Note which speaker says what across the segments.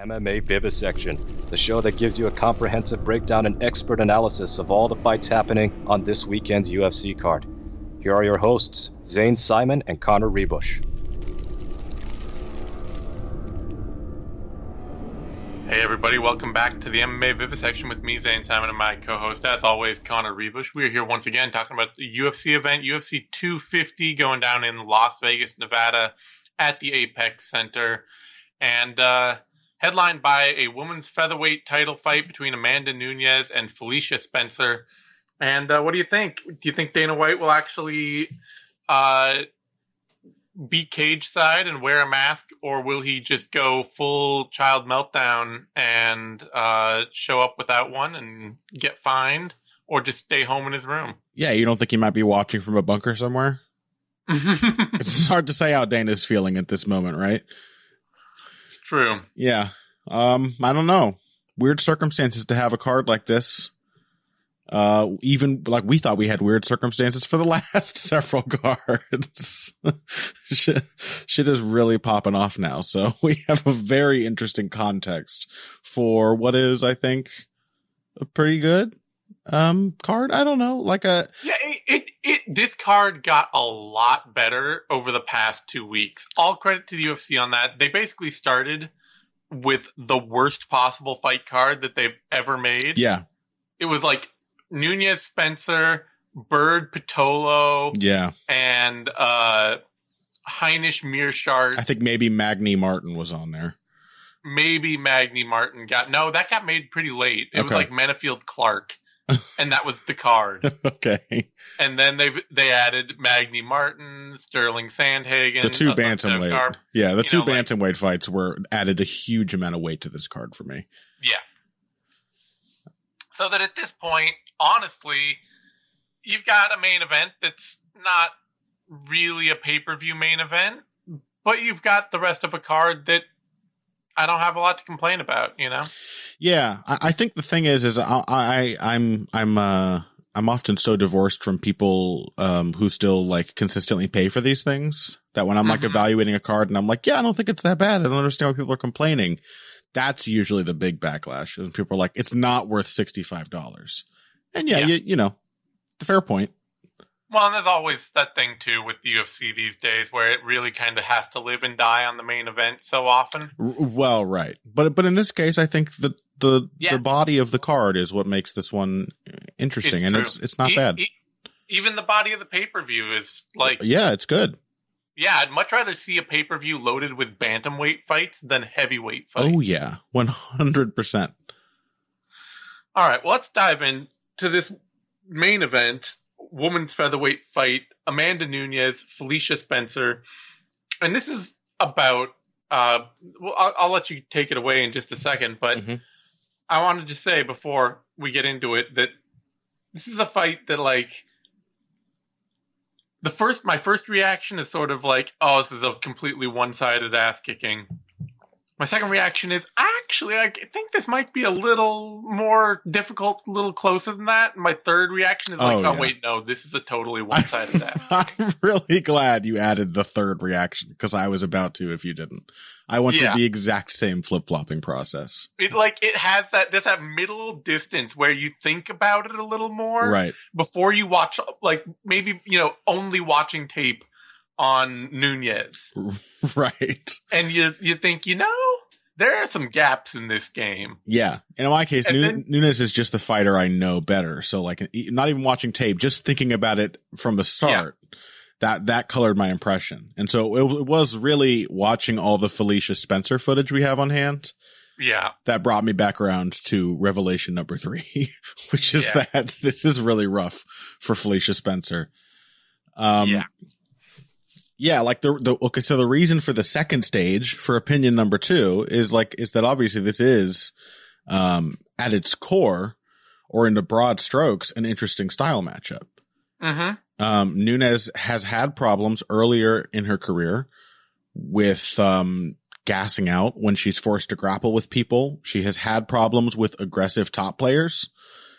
Speaker 1: MMA Vivisection, the show that gives you a comprehensive breakdown and expert analysis of all the fights happening on this weekend's UFC card. Here are your hosts, Zane Simon and Connor Ruebusch.
Speaker 2: Hey everybody, welcome back to the MMA Vivisection with me, Zane Simon, and my co-host, as always, Connor Ruebusch. We're here once again talking about the UFC event, UFC 250, going down in Las Vegas, Nevada, at the APEX Center, and headlined by a women's featherweight title fight between Amanda Nunes and Felicia Spencer. And what do you think? Do you think Dana White will actually be cage side and wear a mask, or will he just go full child meltdown and show up without one and get fined, or just stay home in his room?
Speaker 3: Yeah, you don't think he might be watching from a bunker somewhere? It's hard to say how Dana's feeling at this moment, right?
Speaker 2: It's true.
Speaker 3: Yeah. I don't know. Weird circumstances to have a card like this. Even like we thought we had weird circumstances for the last several cards. shit is really popping off now. So we have a very interesting context for what is, I think, a pretty good card. I don't know, like a
Speaker 2: this card got a lot better over the past 2 weeks. All credit to the UFC on that. They basically started with the worst possible fight card that they've ever made.
Speaker 3: Yeah,
Speaker 2: it was like Nunes Spencer, Bird Pitolo, and Heinisch Mearshart.
Speaker 3: I think maybe Magny Martin was on there.
Speaker 2: Maybe Magny Martin that got made pretty late. It was like Menafield Clark, and that was the card.
Speaker 3: Okay.
Speaker 2: And then they added Magny Martin, Sterling Sandhagen,
Speaker 3: the two bantamweight. Yeah, the two bantamweight fights added a huge amount of weight to this card for me.
Speaker 2: Yeah. So that at this point, honestly, you've got a main event that's not really a pay-per-view main event, but you've got the rest of a card that I don't have a lot to complain about, you know?
Speaker 3: Yeah, I think the thing is I'm often so divorced from people who still like consistently pay for these things that when I'm like evaluating a card and I'm like, yeah, I don't think it's that bad. I don't understand why people are complaining. That's usually the big backlash. And people are like, it's not worth $65. And you know, the fair point.
Speaker 2: Well, and there's always that thing, too, with the UFC these days where it really kind of has to live and die on the main event so often.
Speaker 3: Well, right. But in this case, I think the body of the card is what makes this one interesting. It's not bad.
Speaker 2: Even the body of the pay-per-view is like...
Speaker 3: Yeah, it's good.
Speaker 2: Yeah, I'd much rather see a pay-per-view loaded with bantamweight fights than heavyweight fights.
Speaker 3: Oh, yeah. 100%.
Speaker 2: All right, well, let's dive into this main event, women's featherweight fight, Amanda Nunes, Felicia Spencer. And this is about, I'll let you take it away in just a second, but I wanted to say before we get into it that this is a fight that, like, my first reaction is sort of like, oh, this is a completely one-sided ass kicking. My second reaction is, actually, I think this might be a little more difficult, a little closer than that. My third reaction is like, wait, no, this is a totally one-sided ass.
Speaker 3: I'm really glad you added the third reaction, because I was about to if you didn't. I went through the exact same flip-flopping process. It
Speaker 2: has there's that middle distance where you think about it a little more.
Speaker 3: Right.
Speaker 2: Before you watch, like, maybe, only watching tape on Nunes.
Speaker 3: Right.
Speaker 2: And you think, there are some gaps in this game.
Speaker 3: Yeah. And in my case, Nunes is just the fighter I know better. So, like, not even watching tape, just thinking about it from the start, that colored my impression. And so it was really watching all the Felicia Spencer footage we have on hand.
Speaker 2: Yeah.
Speaker 3: That brought me back around to revelation number 3, which is that this is really rough for Felicia Spencer. Yeah, like okay, so the reason for the second stage for opinion number 2 is that obviously this is at its core, or in the broad strokes, an interesting style matchup. Nunes has had problems earlier in her career with gassing out when she's forced to grapple with people. She has had problems with aggressive top players.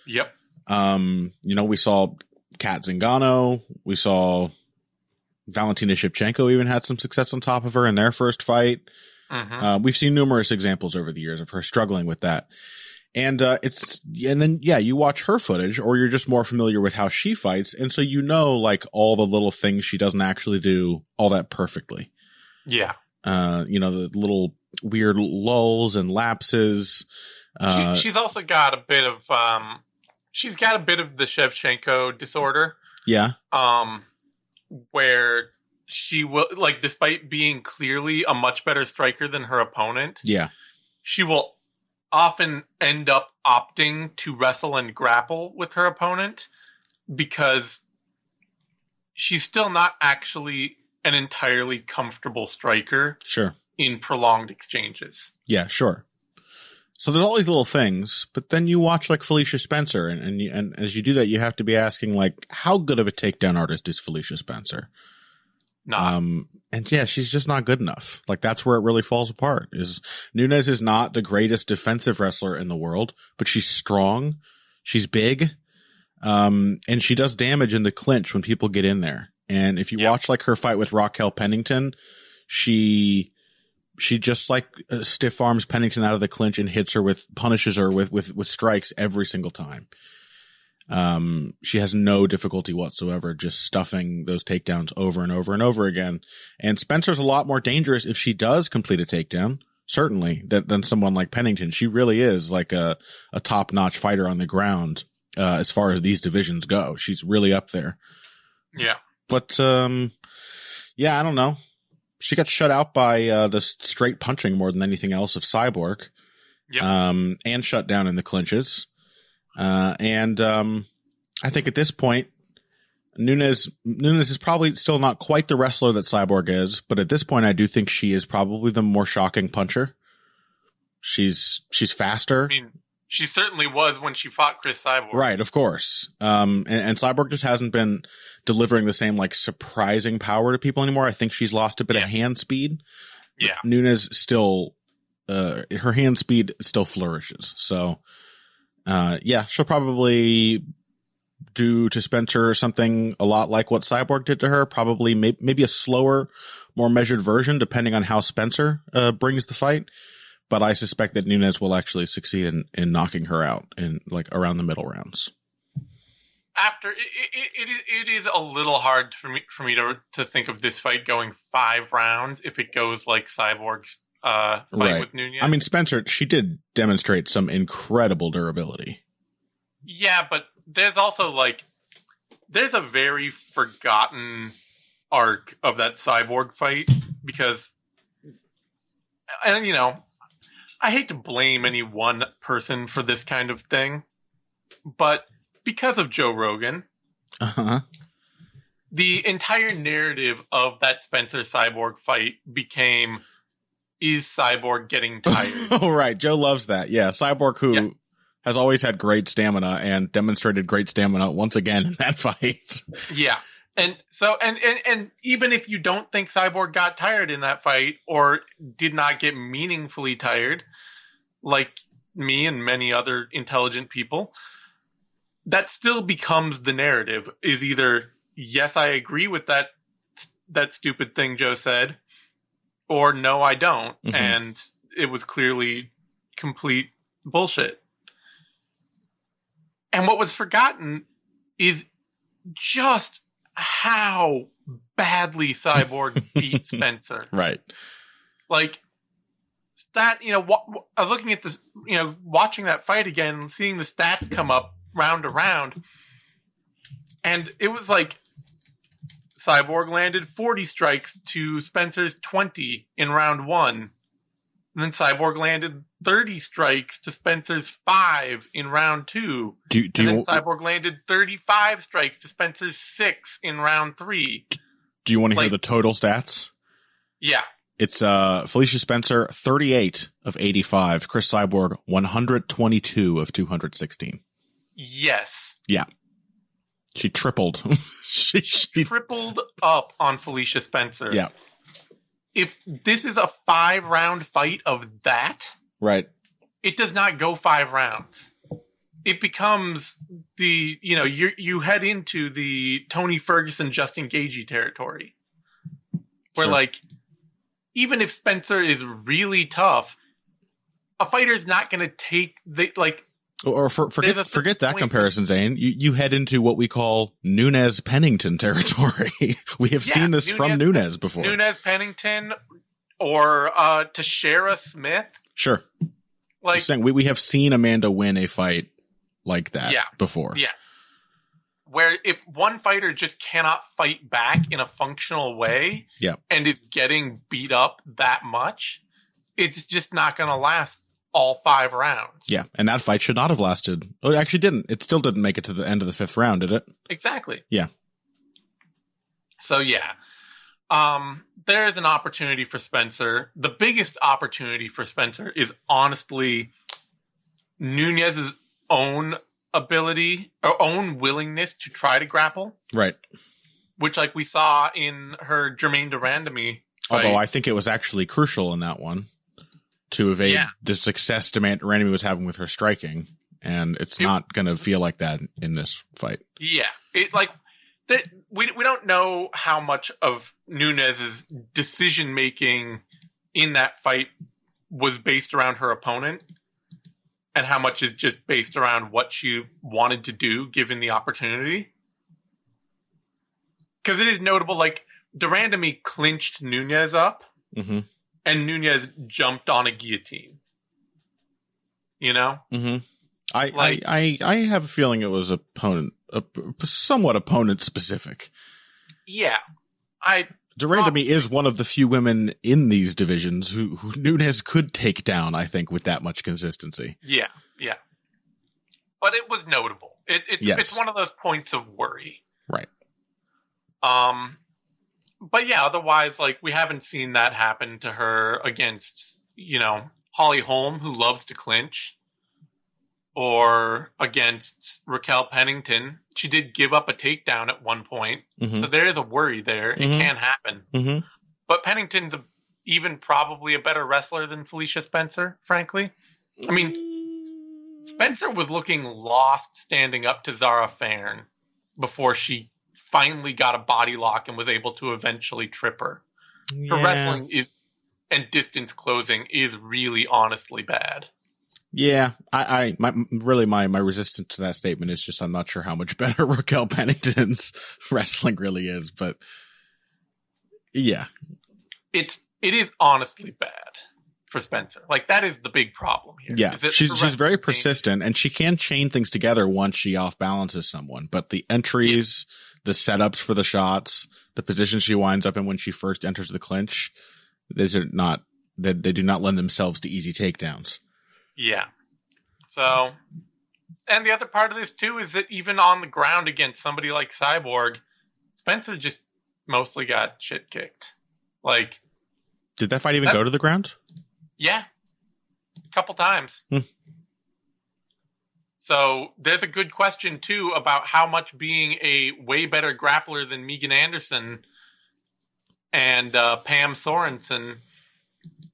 Speaker 2: Yep.
Speaker 3: We saw Kat Zingano. We saw Valentina Shevchenko even had some success on top of her in their first fight. We've seen numerous examples over the years of her struggling with that. And then you watch her footage, or you're just more familiar with how she fights. And so, like all the little things she doesn't actually do all that perfectly.
Speaker 2: Yeah.
Speaker 3: The little weird lulls and lapses.
Speaker 2: She's also got a bit of, the Shevchenko disorder.
Speaker 3: Yeah.
Speaker 2: Where she will, like, despite being clearly a much better striker than her opponent.
Speaker 3: Yeah.
Speaker 2: She will often end up opting to wrestle and grapple with her opponent because she's still not actually an entirely comfortable striker.
Speaker 3: Sure.
Speaker 2: In prolonged exchanges.
Speaker 3: Yeah, sure. So there's all these little things, but then you watch like Felicia Spencer, and as you do that, you have to be asking, like, how good of a takedown artist is Felicia Spencer?
Speaker 2: No.
Speaker 3: And yeah, she's just not good enough. Like, that's where it really falls apart. Nunes is not the greatest defensive wrestler in the world, but she's strong, she's big, and she does damage in the clinch when people get in there. And if you watch like her fight with Raquel Pennington, she just like stiff arms Pennington out of the clinch and punishes her with strikes every single time. She has no difficulty whatsoever just stuffing those takedowns over and over and over again. And Spencer's a lot more dangerous if she does complete a takedown, certainly, than someone like Pennington. She really is like a top-notch fighter on the ground, as far as these divisions go. She's really up there.
Speaker 2: Yeah.
Speaker 3: But, I don't know. She got shut out by the straight punching more than anything else of Cyborg.
Speaker 2: Yep.
Speaker 3: And shut down in the clinches. I think at this point, Nunes is probably still not quite the wrestler that Cyborg is, but at this point, I do think she is probably the more shocking puncher. She's faster.
Speaker 2: I mean, she certainly was when she fought Chris Cyborg.
Speaker 3: Right, of course. And Cyborg just hasn't been delivering the same, like, surprising power to people anymore. I think she's lost a bit of hand speed.
Speaker 2: Yeah.
Speaker 3: Nunes still, her hand speed still flourishes. So, she'll probably do to Spencer something a lot like what Cyborg did to her. Probably maybe a slower, more measured version, depending on how Spencer brings the fight. But I suspect that Nunes will actually succeed in knocking her out in like around the middle rounds.
Speaker 2: After it is a little hard for me to think of this fight going 5 rounds if it goes like Cyborg's fight with Nunes.
Speaker 3: I mean, Spencer, she did demonstrate some incredible durability.
Speaker 2: Yeah, but there's also there's a very forgotten arc of that Cyborg fight because, and I hate to blame any one person for this kind of thing, but because of Joe Rogan, the entire narrative of that Spencer Cyborg fight became, is Cyborg getting tired?
Speaker 3: Oh, right. Joe loves that. Yeah. Cyborg, who has always had great stamina and demonstrated great stamina once again in that fight.
Speaker 2: Yeah. And so, and even if you don't think Cyborg got tired in that fight or did not get meaningfully tired, like me and many other intelligent people, that still becomes the narrative, is either, yes, I agree with that stupid thing Joe said, or no, I don't. Mm-hmm. And it was clearly complete bullshit. And what was forgotten is just how badly Cyborg beat Spencer.
Speaker 3: Right.
Speaker 2: Like, that, I was looking at this, watching that fight again, seeing the stats come up round to round, and it was like Cyborg landed 40 strikes to Spencer's 20 in round 1. And then Cyborg landed 30 strikes to Spencer's 5 in round 2. And then Cyborg landed 35 strikes to Spencer's 6 in round 3.
Speaker 3: Do you want to hear the total stats?
Speaker 2: Yeah.
Speaker 3: It's Felicia Spencer, 38 of 85. Chris Cyborg, 122 of 216.
Speaker 2: Yes.
Speaker 3: Yeah. She tripled. she
Speaker 2: tripled up on Felicia Spencer.
Speaker 3: Yeah.
Speaker 2: If this is a 5-round fight of that,
Speaker 3: right,
Speaker 2: it does not go 5 rounds. It becomes the, you head into the Tony Ferguson, Justin Gaethje territory, where even if Spencer is really tough, a fighter's not going to take
Speaker 3: forget that comparison, Zane. You head into what we call Nunes Pennington territory. We have seen this from Nunes before.
Speaker 2: Nunes Pennington or Teixeira Smith.
Speaker 3: Sure. Like, just saying, we have seen Amanda win a fight like that before. Yeah.
Speaker 2: Where if one fighter just cannot fight back in a functional way and is getting beat up that much, it's just not going to last all 5 rounds.
Speaker 3: Yeah, and that fight should not have lasted. Oh, it actually didn't. It still didn't make it to the end of the 5th round, did it?
Speaker 2: Exactly.
Speaker 3: Yeah.
Speaker 2: So, there is an opportunity for Spencer. The biggest opportunity for Spencer is honestly Nunes' own ability or own willingness to try to grapple.
Speaker 3: Right.
Speaker 2: Which, like we saw in her Jermaine Durandamy fight.
Speaker 3: Although I think it was actually crucial in that one to evade the success Durandamy was having with her striking, and it's not going to feel like that in this fight.
Speaker 2: Yeah. We don't know how much of Nunes' decision-making in that fight was based around her opponent and how much is just based around what she wanted to do given the opportunity. Because it is notable, like, Durandamy clinched Nunes up, and Nunes jumped on a guillotine. You know?
Speaker 3: Mm-hmm. I have a feeling it was somewhat opponent specific.
Speaker 2: Yeah.
Speaker 3: Durandamy is one of the few women in these divisions who Nunes could take down, I think, with that much consistency.
Speaker 2: Yeah, yeah. But it was notable. It's one of those points of worry.
Speaker 3: Right.
Speaker 2: But yeah, otherwise, like, we haven't seen that happen to her against, Holly Holm, who loves to clinch, or against Raquel Pennington. She did give up a takedown at one point, so there is a worry there. It can happen. But Pennington's even probably a better wrestler than Felicia Spencer, frankly. I mean, Spencer was looking lost standing up to Zara Fairn before she finally got a body lock and was able to eventually trip her. Her wrestling and distance closing is really honestly bad.
Speaker 3: Yeah, my resistance to that statement is just I'm not sure how much better Raquel Pennington's wrestling really is, but yeah.
Speaker 2: It is honestly bad for Spencer. Like, that is the big problem here.
Speaker 3: Yeah, she's very persistent, and she can chain things together once she off-balances someone, but the entries, the setups for the shots, the position she winds up in when she first enters the clinch, they do not lend themselves to easy takedowns.
Speaker 2: Yeah. So, and the other part of this too is that even on the ground against somebody like Cyborg, Spencer just mostly got shit kicked. Like,
Speaker 3: did that fight even go to the ground?
Speaker 2: Yeah. A couple times. So there's a good question too about how much being a way better grappler than Megan Anderson and Pam Sorensen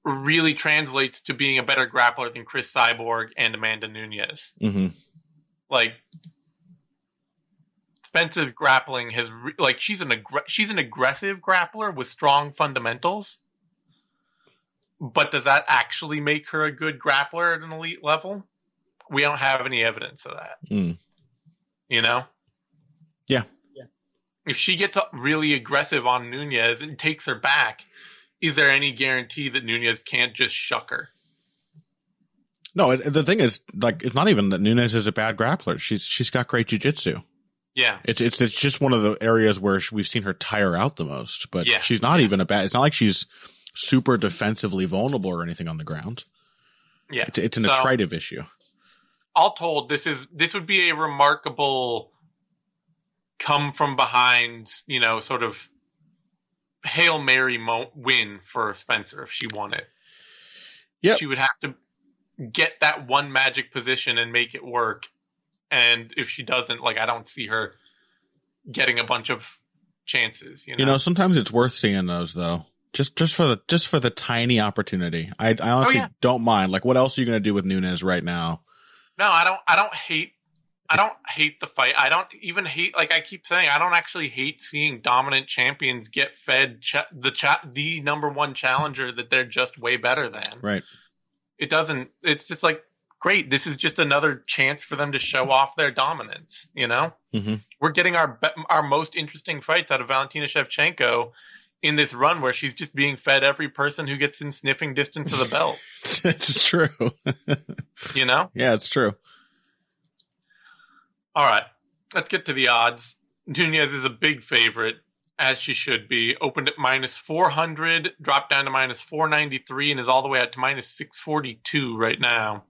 Speaker 2: really translates to being a better grappler than Chris Cyborg and Amanda Nunes. Like, Spencer's grappling has she's an aggressive grappler with strong fundamentals, but does that actually make her a good grappler at an elite level? We don't have any evidence of that. You know?
Speaker 3: Yeah.
Speaker 2: If she gets really aggressive on Nunes and takes her back, is there any guarantee that Nunes can't just shuck her?
Speaker 3: No, the thing is, like, it's not even that Nunes is a bad grappler. She's got great jiu-jitsu.
Speaker 2: Yeah.
Speaker 3: It's just one of the areas where we've seen her tire out the most, but she's not even it's not like she's super defensively vulnerable or anything on the ground.
Speaker 2: Yeah.
Speaker 3: It's an attritive issue.
Speaker 2: All told, this would be a remarkable come from behind, sort of Hail Mary win for Spencer if she won it.
Speaker 3: Yeah.
Speaker 2: She would have to get that one magic position and make it work. And if she doesn't, I don't see her getting a bunch of chances.
Speaker 3: Sometimes it's worth seeing those though. Just for the tiny opportunity. I honestly don't mind. Like, what else are you going to do with Nunes right now?
Speaker 2: No, I don't hate I don't hate the fight. I don't even hate, like I keep saying, I don't actually hate seeing dominant champions get fed the number one challenger that they're just way better than.
Speaker 3: Right.
Speaker 2: It's just like, great, this is just another chance for them to show off their dominance, you know?
Speaker 3: Mm-hmm.
Speaker 2: We're getting our most interesting fights out of Valentina Shevchenko in this run where she's just being fed every person who gets in sniffing distance of the belt.
Speaker 3: It's true.
Speaker 2: You know?
Speaker 3: Yeah, it's true.
Speaker 2: All right, let's get to the odds. Nunes is a big favorite, as she should be. Opened at minus 400, dropped down to minus 493, and is all the way out to minus 642 right now.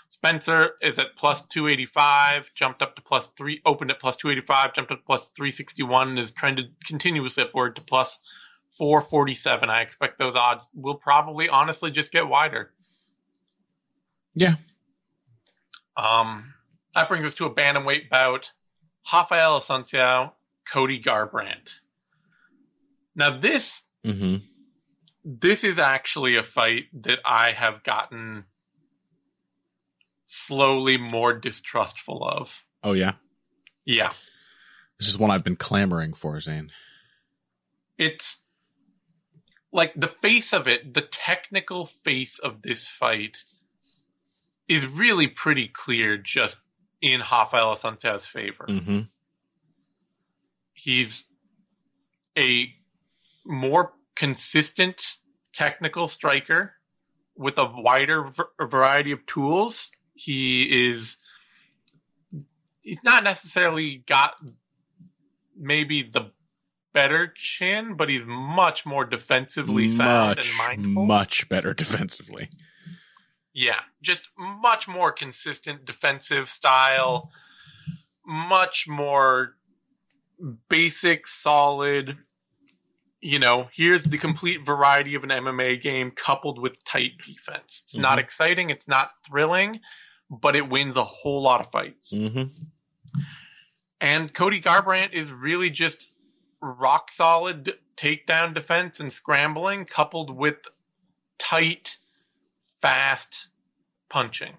Speaker 2: Spencer is at plus 285, jumped up to plus 3, opened at plus 285, jumped up to plus 361, and has trended continuously upward to plus 447. I expect those odds will probably honestly just get wider.
Speaker 3: Yeah.
Speaker 2: That brings us to a bantamweight bout. Raphael Assuncao, Cody Garbrandt. Now this is actually a fight that I have gotten slowly more distrustful of.
Speaker 3: Oh, yeah?
Speaker 2: Yeah.
Speaker 3: This is one I've been clamoring for, Zane.
Speaker 2: It's like the face of it, the technical face of this fight is really pretty clear just in Raphael Assuncao's favor.
Speaker 3: Mm-hmm.
Speaker 2: He's a more consistent technical striker with a wider variety of tools. He's not necessarily got maybe the better chin, but he's much more defensively sound and mindful.
Speaker 3: Much better defensively.
Speaker 2: Yeah, just much more consistent defensive style, much more basic, solid. You know, here's the complete variety of an MMA game coupled with tight defense. It's not exciting, it's not thrilling, but it wins a whole lot of fights.
Speaker 3: Mm-hmm.
Speaker 2: And Cody Garbrandt is really just rock solid takedown defense and scrambling coupled with tight, fast punching.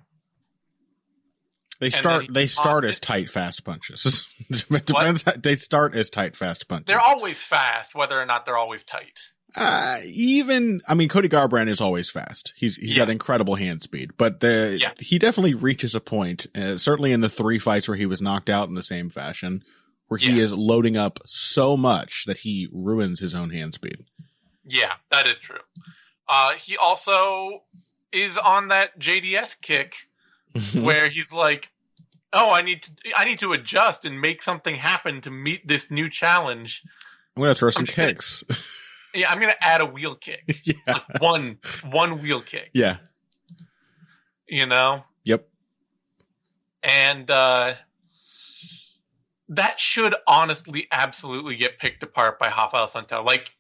Speaker 3: They start as tight, fast punches. They start as tight, fast punches.
Speaker 2: They're always fast, whether or not they're always tight.
Speaker 3: Cody Garbrandt is always fast. He's got incredible hand speed, but he definitely reaches a point, certainly in the 3 fights where he was knocked out in the same fashion, where he is loading up so much that he ruins his own hand speed. Yeah,
Speaker 2: that is true. He also is on that JDS kick where he's like, oh, I need to adjust and make something happen to meet this new challenge.
Speaker 3: I'm going to throw some kicks.
Speaker 2: I'm going to add a wheel kick.
Speaker 3: Yeah.
Speaker 2: Like one wheel kick.
Speaker 3: Yeah.
Speaker 2: You know?
Speaker 3: Yep.
Speaker 2: And that should honestly absolutely get picked apart by Raphael Assuncao. Like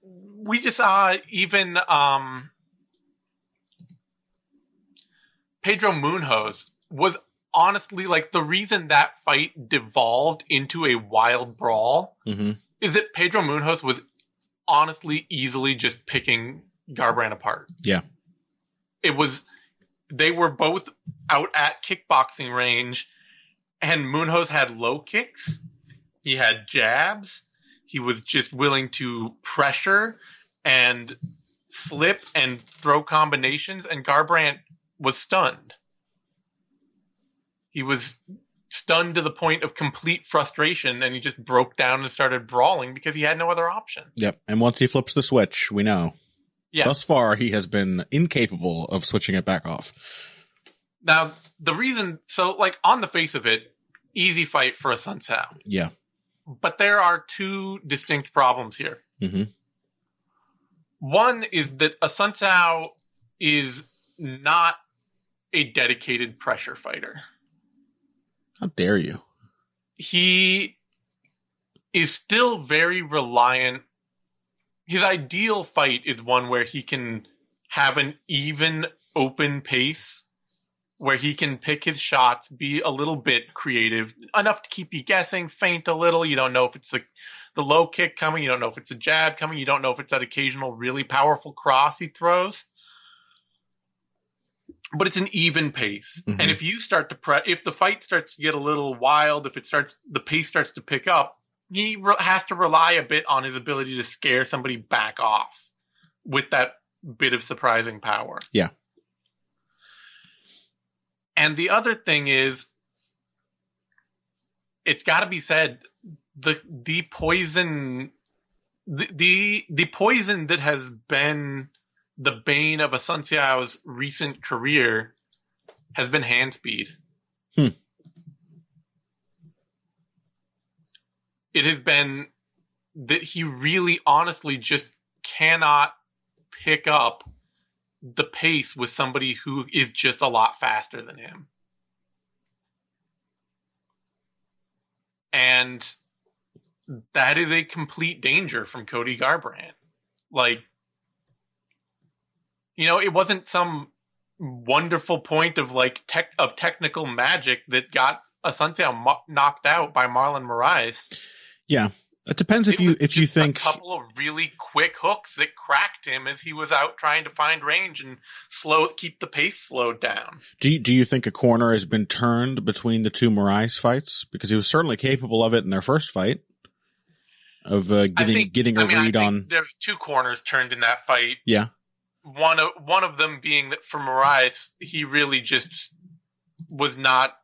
Speaker 2: we just saw even Pedro Munhoz was honestly like the reason that fight devolved into a wild brawl is that Pedro Munhoz was honestly easily just picking Garbrandt apart.
Speaker 3: Yeah.
Speaker 2: They were both out at kickboxing range, and Munhoz had low kicks. He had jabs. He was just willing to pressure and slip and throw combinations, and Garbrandt was stunned. He was stunned to the point of complete frustration, and he just broke down and started brawling because he had no other option.
Speaker 3: Yep, and once he flips the switch, we know. Yeah. Thus far, he has been incapable of switching it back off.
Speaker 2: Now, the reason... So, like, on the face of it, easy fight for Assuncao.
Speaker 3: Yeah.
Speaker 2: But there are 2 distinct problems here.
Speaker 3: Mm-hmm.
Speaker 2: One is that Assuncao is not a dedicated pressure fighter.
Speaker 3: How dare you?
Speaker 2: He is still very reliant. His ideal fight is one where he can have an even, open pace, where he can pick his shots, be a little bit creative, enough to keep you guessing, feint a little. You don't know if it's the low kick coming. You don't know if it's a jab coming. You don't know if it's that occasional really powerful cross he throws. but it's an even pace. Mm-hmm. And if you start to if the fight starts to get a little wild, if the pace starts to pick up, he has to rely a bit on his ability to scare somebody back off with that bit of surprising power.
Speaker 3: Yeah.
Speaker 2: And the other thing is, it's got to be said, the poison that has been the bane of Assuncão's recent career has been hand speed. It has been that he really honestly just cannot pick up the pace with somebody who is just a lot faster than him. And that is a complete danger from Cody Garbrandt. Like, you know, it wasn't some wonderful point of technical magic that got Assuncao knocked out by Marlon Moraes.
Speaker 3: Yeah. It depends if you think
Speaker 2: a couple of really quick hooks that cracked him as he was out trying to find range and keep the pace slowed down.
Speaker 3: Do you think a corner has been turned between the two Moraes fights? Because he was certainly capable of it in their first fight, of getting a read on.
Speaker 2: There's two corners turned in that fight.
Speaker 3: Yeah.
Speaker 2: One of them being that for Moraes, he really just was not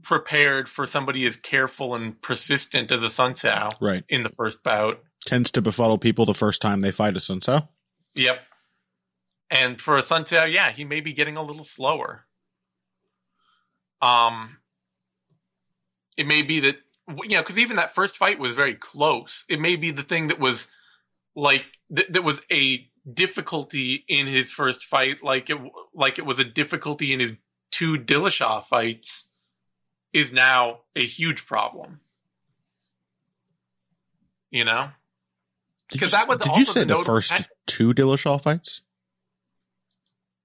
Speaker 2: prepared for somebody as careful and persistent as Assuncao
Speaker 3: right
Speaker 2: in the first bout.
Speaker 3: Tends to befuddle people the first time they fight Assuncao.
Speaker 2: Yep. And for Assuncao, yeah, he may be getting a little slower. It may be that, you know, because even that first fight was very close. It may be the thing that was like that was a difficulty in his first fight, like it was a difficulty in his two Dillashaw fights, is now a huge problem. You know? Because that was
Speaker 3: did you say the first two Dillashaw fights?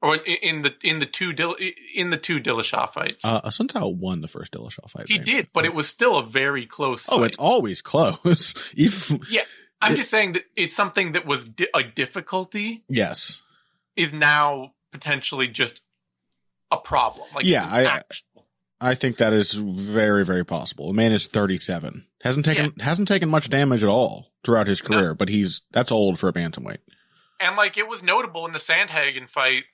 Speaker 2: Or in the two Dillashaw fights.
Speaker 3: Assuncao won the first Dillashaw fight.
Speaker 2: He did, but it was still a very close fight.
Speaker 3: Oh, it's always close.
Speaker 2: Yeah. I'm just saying that it's something that was a difficulty.
Speaker 3: Yes.
Speaker 2: Is now potentially just a problem. Like,
Speaker 3: yeah, I think that is very, very possible. The man is 37. Hasn't taken much damage at all throughout his career, but that's old for a bantamweight. And
Speaker 2: like, it was notable in the Sandhagen fight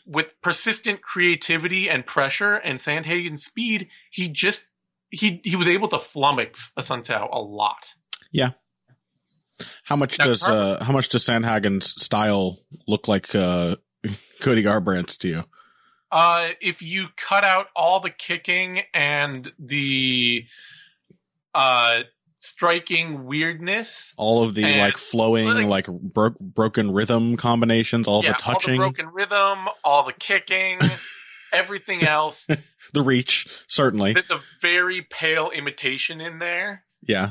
Speaker 2: with persistent creativity and pressure and Sandhagen's speed. He was able to flummox Assuncao a lot.
Speaker 3: Yeah. How much does Sandhagen's style look like Cody Garbrandt's to you?
Speaker 2: If you cut out all the kicking and the striking weirdness,
Speaker 3: all of the flowing broken rhythm combinations, all the touching,
Speaker 2: all the broken rhythm, all the kicking, everything else,
Speaker 3: the reach, certainly.
Speaker 2: There's a very pale imitation in there.
Speaker 3: Yeah.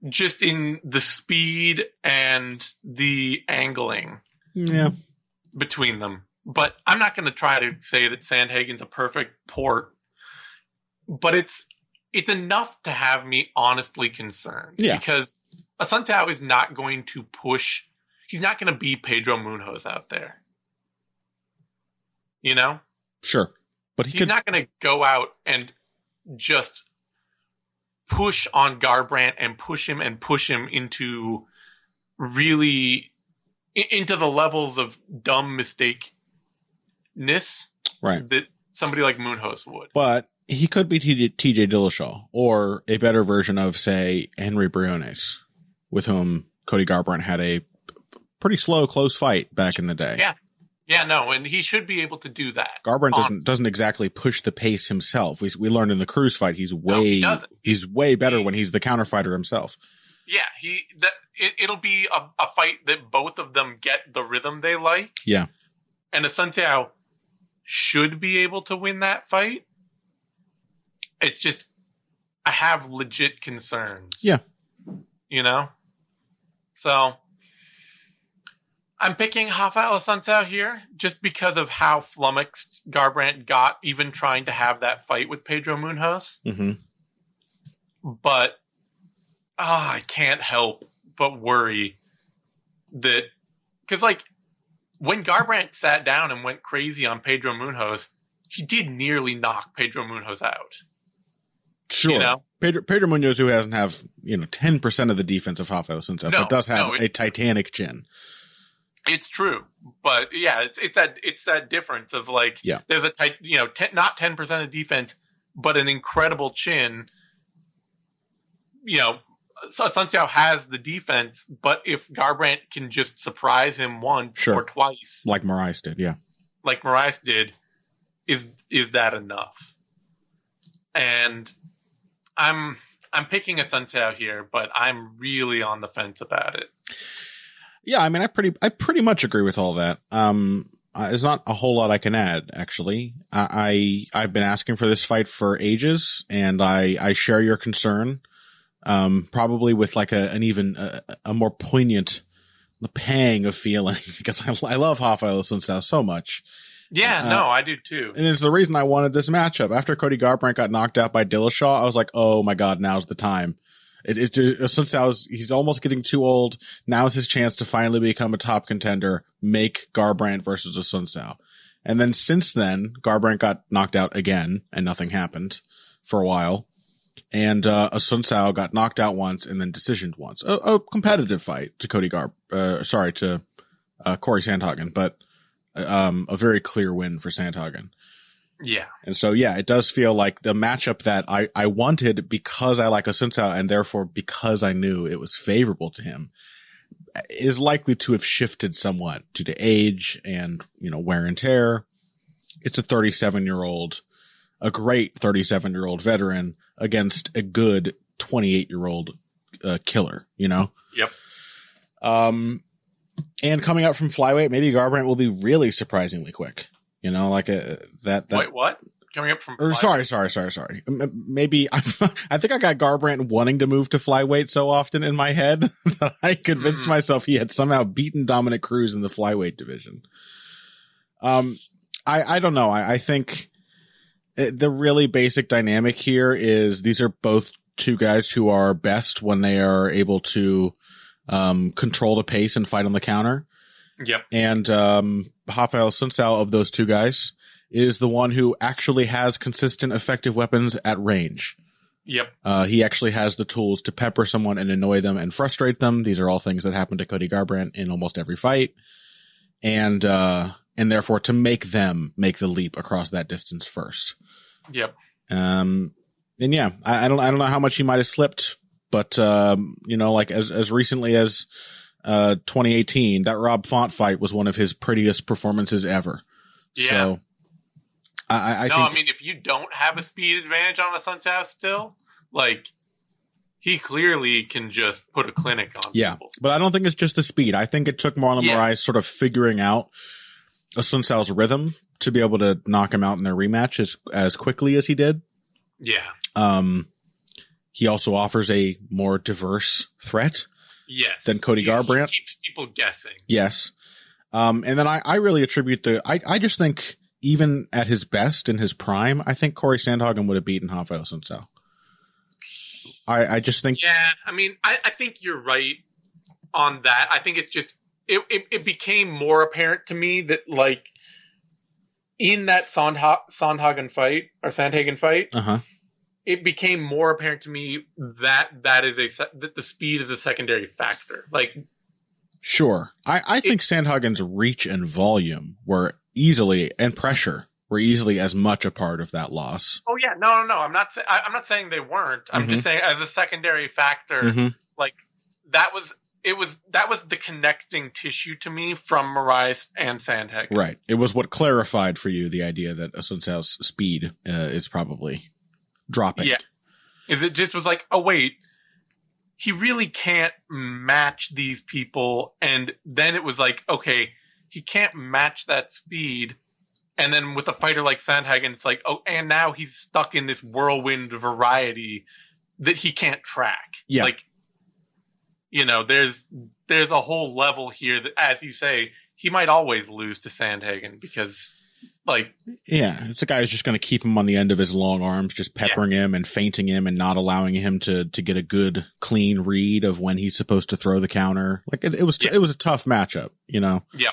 Speaker 2: Just in the speed and the angling.
Speaker 3: Yeah.
Speaker 2: Between them. But I'm not going to try to say that Sandhagen's a perfect port. But it's enough to have me honestly concerned.
Speaker 3: Yeah.
Speaker 2: Because Assuncao is not going to push. He's not going to be Pedro Munhoz out there. You know?
Speaker 3: Sure. But
Speaker 2: he's not going to go out and just push on Garbrandt and push him into really into the levels of dumb mistakeness that somebody like Munhoz would.
Speaker 3: But he could be TJ Dillashaw or a better version of, say, Henry Briones, with whom Cody Garbrandt had a pretty slow, close fight back in the day.
Speaker 2: Yeah. Yeah, no, and he should be able to do that.
Speaker 3: Garbrandt doesn't exactly push the pace himself. We learned in the Cruz fight he's way better when he's the counterfighter himself.
Speaker 2: Yeah, it'll be a fight that both of them get the rhythm they like.
Speaker 3: Yeah.
Speaker 2: And Assuncao should be able to win that fight. It's just I have legit concerns.
Speaker 3: Yeah.
Speaker 2: You know? So I'm picking Raphael Assuncao here just because of how flummoxed Garbrandt got even trying to have that fight with Pedro Munhoz.
Speaker 3: Mm-hmm.
Speaker 2: But I can't help but worry that – because, like, when Garbrandt sat down and went crazy on Pedro Munhoz, he did nearly knock Pedro Munoz out.
Speaker 3: Sure.
Speaker 2: You know?
Speaker 3: Pedro Munoz, who doesn't have, 10% of the defense of Raphael Assuncao, but does have a titanic chin.
Speaker 2: It's true. But yeah, it's that difference of like, there's a tight, not 10% of defense, but an incredible chin. Assuncao has the defense, but if Garbrandt can just surprise him once or twice,
Speaker 3: like Moraes did, is that enough? And I'm picking Assuncao here, but I'm really on the fence about it. Yeah, I mean, I pretty much agree with all that. There's not a whole lot I can add, actually. I've been asking for this fight for ages, and I share your concern. Probably with like a more poignant pang of feeling, because I love Raphael Assuncao so much.
Speaker 2: Yeah, no, I do too.
Speaker 3: And it's the reason I wanted this matchup. After Cody Garbrandt got knocked out by Dillashaw, I was like, oh my God, now's the time. Assuncao's, he's almost getting too old. Now's his chance to finally become a top contender, make Garbrandt versus Assuncao. And then since then, Garbrandt got knocked out again, and nothing happened for a while. And Assuncao got knocked out once and then decisioned once. A competitive fight to Cory Sandhagen, but a very clear win for Sandhagen.
Speaker 2: Yeah.
Speaker 3: And so, yeah, it does feel like the matchup that I wanted because I like Assuncao and therefore because I knew it was favorable to him is likely to have shifted somewhat due to age and, wear and tear. It's a 37-year-old, a great 37-year-old veteran against a good 28-year-old killer,
Speaker 2: Yep.
Speaker 3: And coming up from flyweight, maybe Garbrandt will be really surprisingly quick. That.
Speaker 2: Wait, what? Coming up from flyweight?
Speaker 3: Sorry. Maybe I think I got Garbrandt wanting to move to flyweight so often in my head that I convinced myself he had somehow beaten Dominic Cruz in the flyweight division. I don't know. I think the really basic dynamic here is these are both two guys who are best when they are able to control the pace and fight on the counter.
Speaker 2: Yep.
Speaker 3: And Raphael Assuncao, of those two guys, is the one who actually has consistent, effective weapons at range.
Speaker 2: Yep.
Speaker 3: He actually has the tools to pepper someone and annoy them and frustrate them. These are all things that happen to Cody Garbrandt in almost every fight. And therefore to make them make the leap across that distance first.
Speaker 2: Yep.
Speaker 3: And yeah, I don't know how much he might have slipped, but like as recently as 2018, that Rob Font fight was one of his prettiest performances ever.
Speaker 2: Yeah.
Speaker 3: So I think,
Speaker 2: if you don't have a speed advantage on Assuncao still, like he clearly can just put a clinic on people.
Speaker 3: But I don't think it's just the speed. I think it took Marlon Moraes sort of figuring out Assuncao's rhythm to be able to knock him out in their rematch as quickly as he did.
Speaker 2: Yeah.
Speaker 3: He also offers a more diverse threat.
Speaker 2: Yes.
Speaker 3: Than Cody Garbrandt.
Speaker 2: He keeps people guessing.
Speaker 3: Yes. And then I really attribute I just think even at his best in his prime, I think Cory Sandhagen would have beaten Raphael Assuncao. I just think.
Speaker 2: Yeah. I think you're right on that. I think it's just, it became more apparent to me that like in that Sandhagen fight or Sandhagen fight, it became more apparent to me that that the speed is a secondary factor. Like,
Speaker 3: sure, I think Sandhagen's reach and volume were easily and pressure were easily as much a part of that loss.
Speaker 2: Oh yeah, no. I'm not saying they weren't. I'm just saying as a secondary factor, like that was the connecting tissue to me from Moraes and Sandhagen.
Speaker 3: Right. It was what clarified for you the idea that Assuncao's speed is probably dropping.
Speaker 2: Yeah. Is it just was like, oh wait, he really can't match these people. And then it was like, okay, he can't match that speed. And then with a fighter like Sandhagen, it's like, oh, and now he's stuck in this whirlwind variety that he can't track.
Speaker 3: Yeah.
Speaker 2: Like, there's a whole level here that, as you say, he might always lose to Sandhagen because, like...
Speaker 3: Yeah, it's a guy who's just going to keep him on the end of his long arms, just peppering him and feinting him and not allowing him to get a good, clean read of when he's supposed to throw the counter. Like, it was a tough matchup,
Speaker 2: Yeah.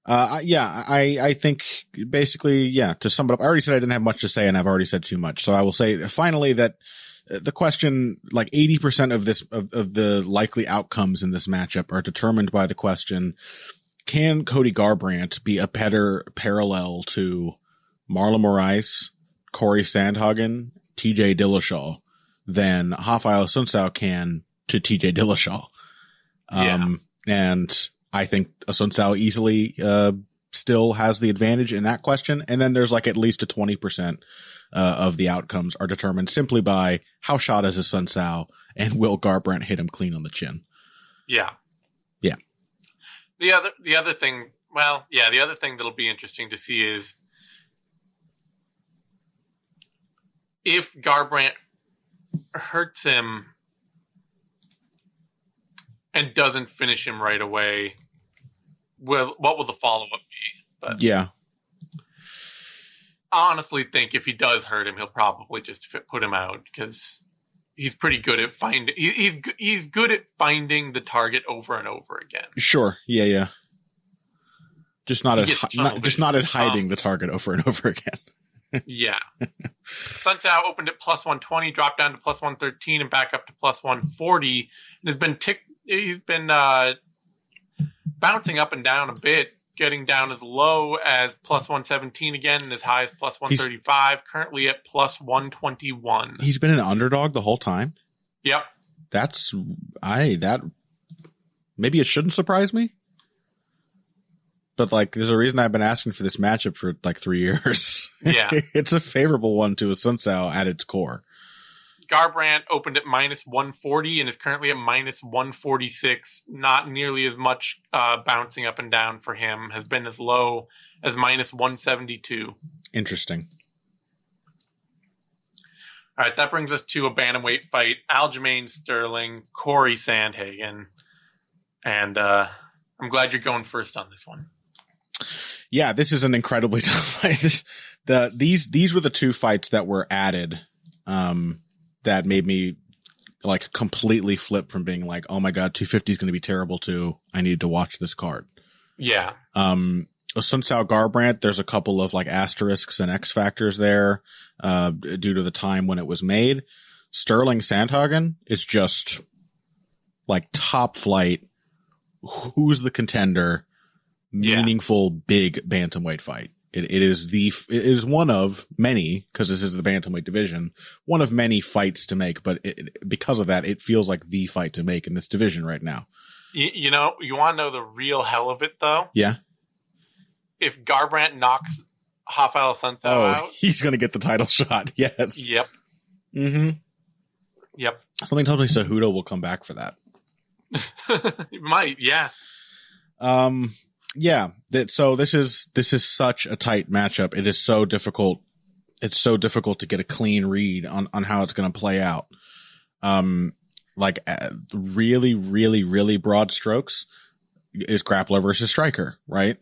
Speaker 3: I think basically, to sum it up, I already said I didn't have much to say, and I've already said too much. So I will say finally that the question, like 80% of this, of the likely outcomes in this matchup are determined by the question, can Cody Garbrandt be a better parallel to Marlon Moraes, Cory Sandhagen, TJ Dillashaw than Raphael Assuncao can to TJ Dillashaw? And I think Assuncao easily still has the advantage in that question. And then there's like at least a 20% of the outcomes are determined simply by how shot is Assuncao and will Garbrandt hit him clean on the chin.
Speaker 2: Yeah.
Speaker 3: Yeah.
Speaker 2: The other thing that'll be interesting to see is if Garbrandt hurts him and doesn't finish him right away, what will the follow-up be? But
Speaker 3: yeah.
Speaker 2: I honestly think if he does hurt him, he'll probably just put him out because he's pretty good at finding. He's good at finding the target over and over again.
Speaker 3: Sure. Yeah. Just not at hiding the target over and over again.
Speaker 2: Yeah. Assuncao opened at plus 120, dropped down to plus 113, and back up to plus 140, and he's been bouncing up and down a bit, getting down as low as plus 117 again and as high as plus 135, currently at plus 121.
Speaker 3: He's been an underdog the whole time?
Speaker 2: Yep.
Speaker 3: Maybe it shouldn't surprise me? But like, there's a reason I've been asking for this matchup for like 3 years.
Speaker 2: Yeah.
Speaker 3: It's a favorable one to Assuncao at its core.
Speaker 2: Garbrandt opened at minus 140 and is currently at minus 146. Not nearly as much bouncing up and down for him. Has been as low as minus 172.
Speaker 3: Interesting.
Speaker 2: All right, that brings us to a bantamweight fight. Aljamain Sterling, Cory Sandhagen. And I'm glad you're going first on this one.
Speaker 3: Yeah, this is an incredibly tough fight. These were the two fights that were added that made me like completely flip from being like, oh my God, 250 is going to be terrible to I need to watch this card.
Speaker 2: Yeah.
Speaker 3: Assuncao Garbrandt, there's a couple of like asterisks and X factors there due to the time when it was made. Sterling Sandhagen is just like top flight. Who's the contender? Meaningful, big bantamweight fight. It is one of many, because this is the bantamweight division, one of many fights to make. But because of that, it feels like the fight to make in this division right now.
Speaker 2: You want to know the real hell of it, though?
Speaker 3: Yeah.
Speaker 2: If Garbrandt knocks Raphael Assuncao out,
Speaker 3: he's going to get the title shot. Yes.
Speaker 2: Yep.
Speaker 3: Mm-hmm.
Speaker 2: Yep.
Speaker 3: Something tells me Cejudo will come back for that.
Speaker 2: It might, yeah.
Speaker 3: So this is such a tight matchup. It is so difficult. It's so difficult to get a clean read on how it's going to play out. Really, really, really broad strokes is grappler versus striker, right?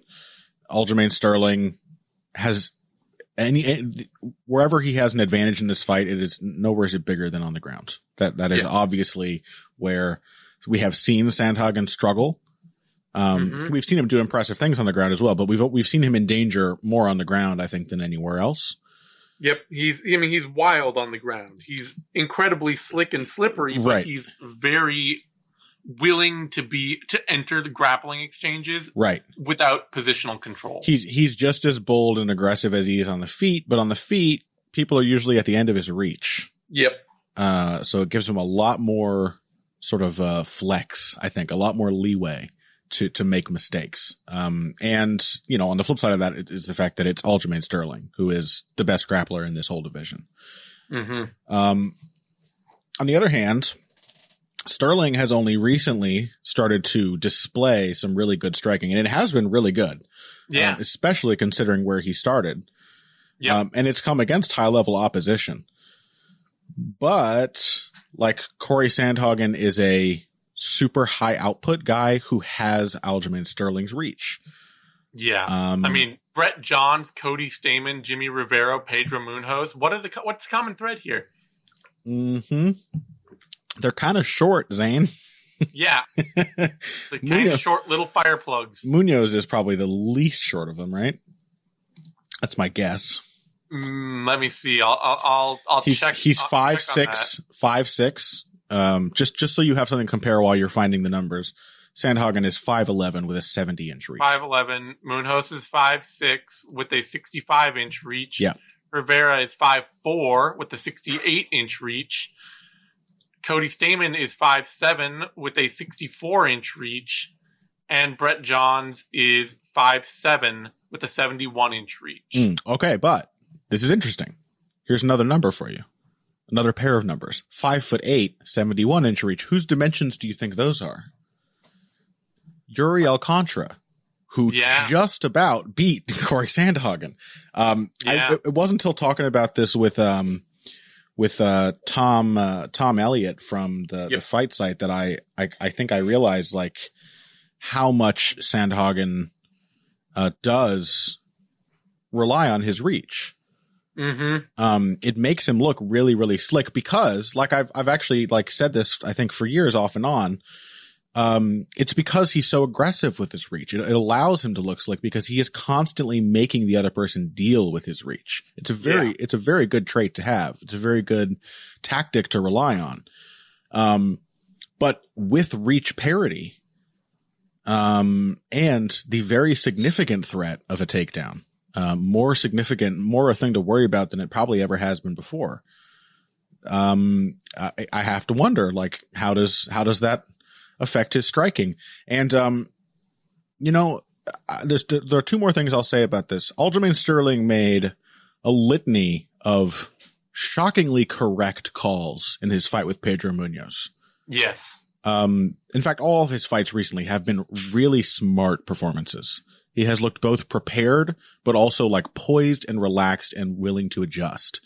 Speaker 3: Aljamain Sterling has wherever he has an advantage in this fight, it is nowhere is it bigger than on the ground. That is obviously where we have seen Sandhagen struggle. We've seen him do impressive things on the ground as well, but we've seen him in danger more on the ground, I think, than anywhere else.
Speaker 2: Yep, he's wild on the ground. He's incredibly slick and slippery, but
Speaker 3: right.
Speaker 2: He's very willing to enter the grappling exchanges,
Speaker 3: right,
Speaker 2: without positional control.
Speaker 3: He's just as bold and aggressive as he is on the feet, but on the feet, people are usually at the end of his reach.
Speaker 2: Yep.
Speaker 3: So it gives him a lot more sort of flex, I think, a lot more leeway to make mistakes. And, on the flip side of that is the fact that it's Aljamain Sterling, who is the best grappler in this whole division. Mm-hmm. On the other hand, Sterling has only recently started to display some really good striking, and it has been really good.
Speaker 2: Yeah.
Speaker 3: Especially considering where he started.
Speaker 2: Yeah.
Speaker 3: And it's come against high-level opposition. But, like, Cory Sandhagen is a super high output guy who has Aljamain Sterling's reach.
Speaker 2: Yeah. Brett Johns, Cody Stamen, Jimmy Rivero, Pedro Munoz. What's the common thread here?
Speaker 3: Mm-hmm. They're kind of short, Zane.
Speaker 2: Yeah. The kind of short little fire plugs.
Speaker 3: Munoz is probably the least short of them, right? That's my guess.
Speaker 2: Let me see. I'll check.
Speaker 3: He's 5'6", 5'6". Just so you have something to compare while you're finding the numbers. Sandhagen is 5'11" with a 70-inch reach.
Speaker 2: 5'11". Munoz is 5'6" with a 65-inch reach.
Speaker 3: Yeah.
Speaker 2: Rivera is 5'4" with a 68-inch reach. Cody Stamen is 5'7" with a 64-inch reach. And Brett Johns is 5'7" with a 71-inch reach.
Speaker 3: Okay, but this is interesting. Here's another number for you. Another pair of numbers. 5'8", 71-inch reach. Whose dimensions do you think those are? Yuri Alcantara, who just about beat Cory Sandhagen. It wasn't until talking about this with Tom Elliott from the fight site that I think I realized like how much Sandhagen does rely on his reach. Mm-hmm. It makes him look really, really slick because, like I've actually like said this I think for years off and on. It's because he's so aggressive with his reach. It allows him to look slick because he is constantly making the other person deal with his reach. It's a very good trait to have. It's a very good tactic to rely on. But with reach parity, and the very significant threat of a takedown, more significant, more a thing to worry about than it probably ever has been before. I have to wonder, like, how does that affect his striking? And, there are two more things I'll say about this. Aljamain Sterling made a litany of shockingly correct calls in his fight with Pedro Munoz.
Speaker 2: Yes.
Speaker 3: In fact, all of his fights recently have been really smart performances. He has looked both prepared, but also like poised and relaxed and willing to adjust.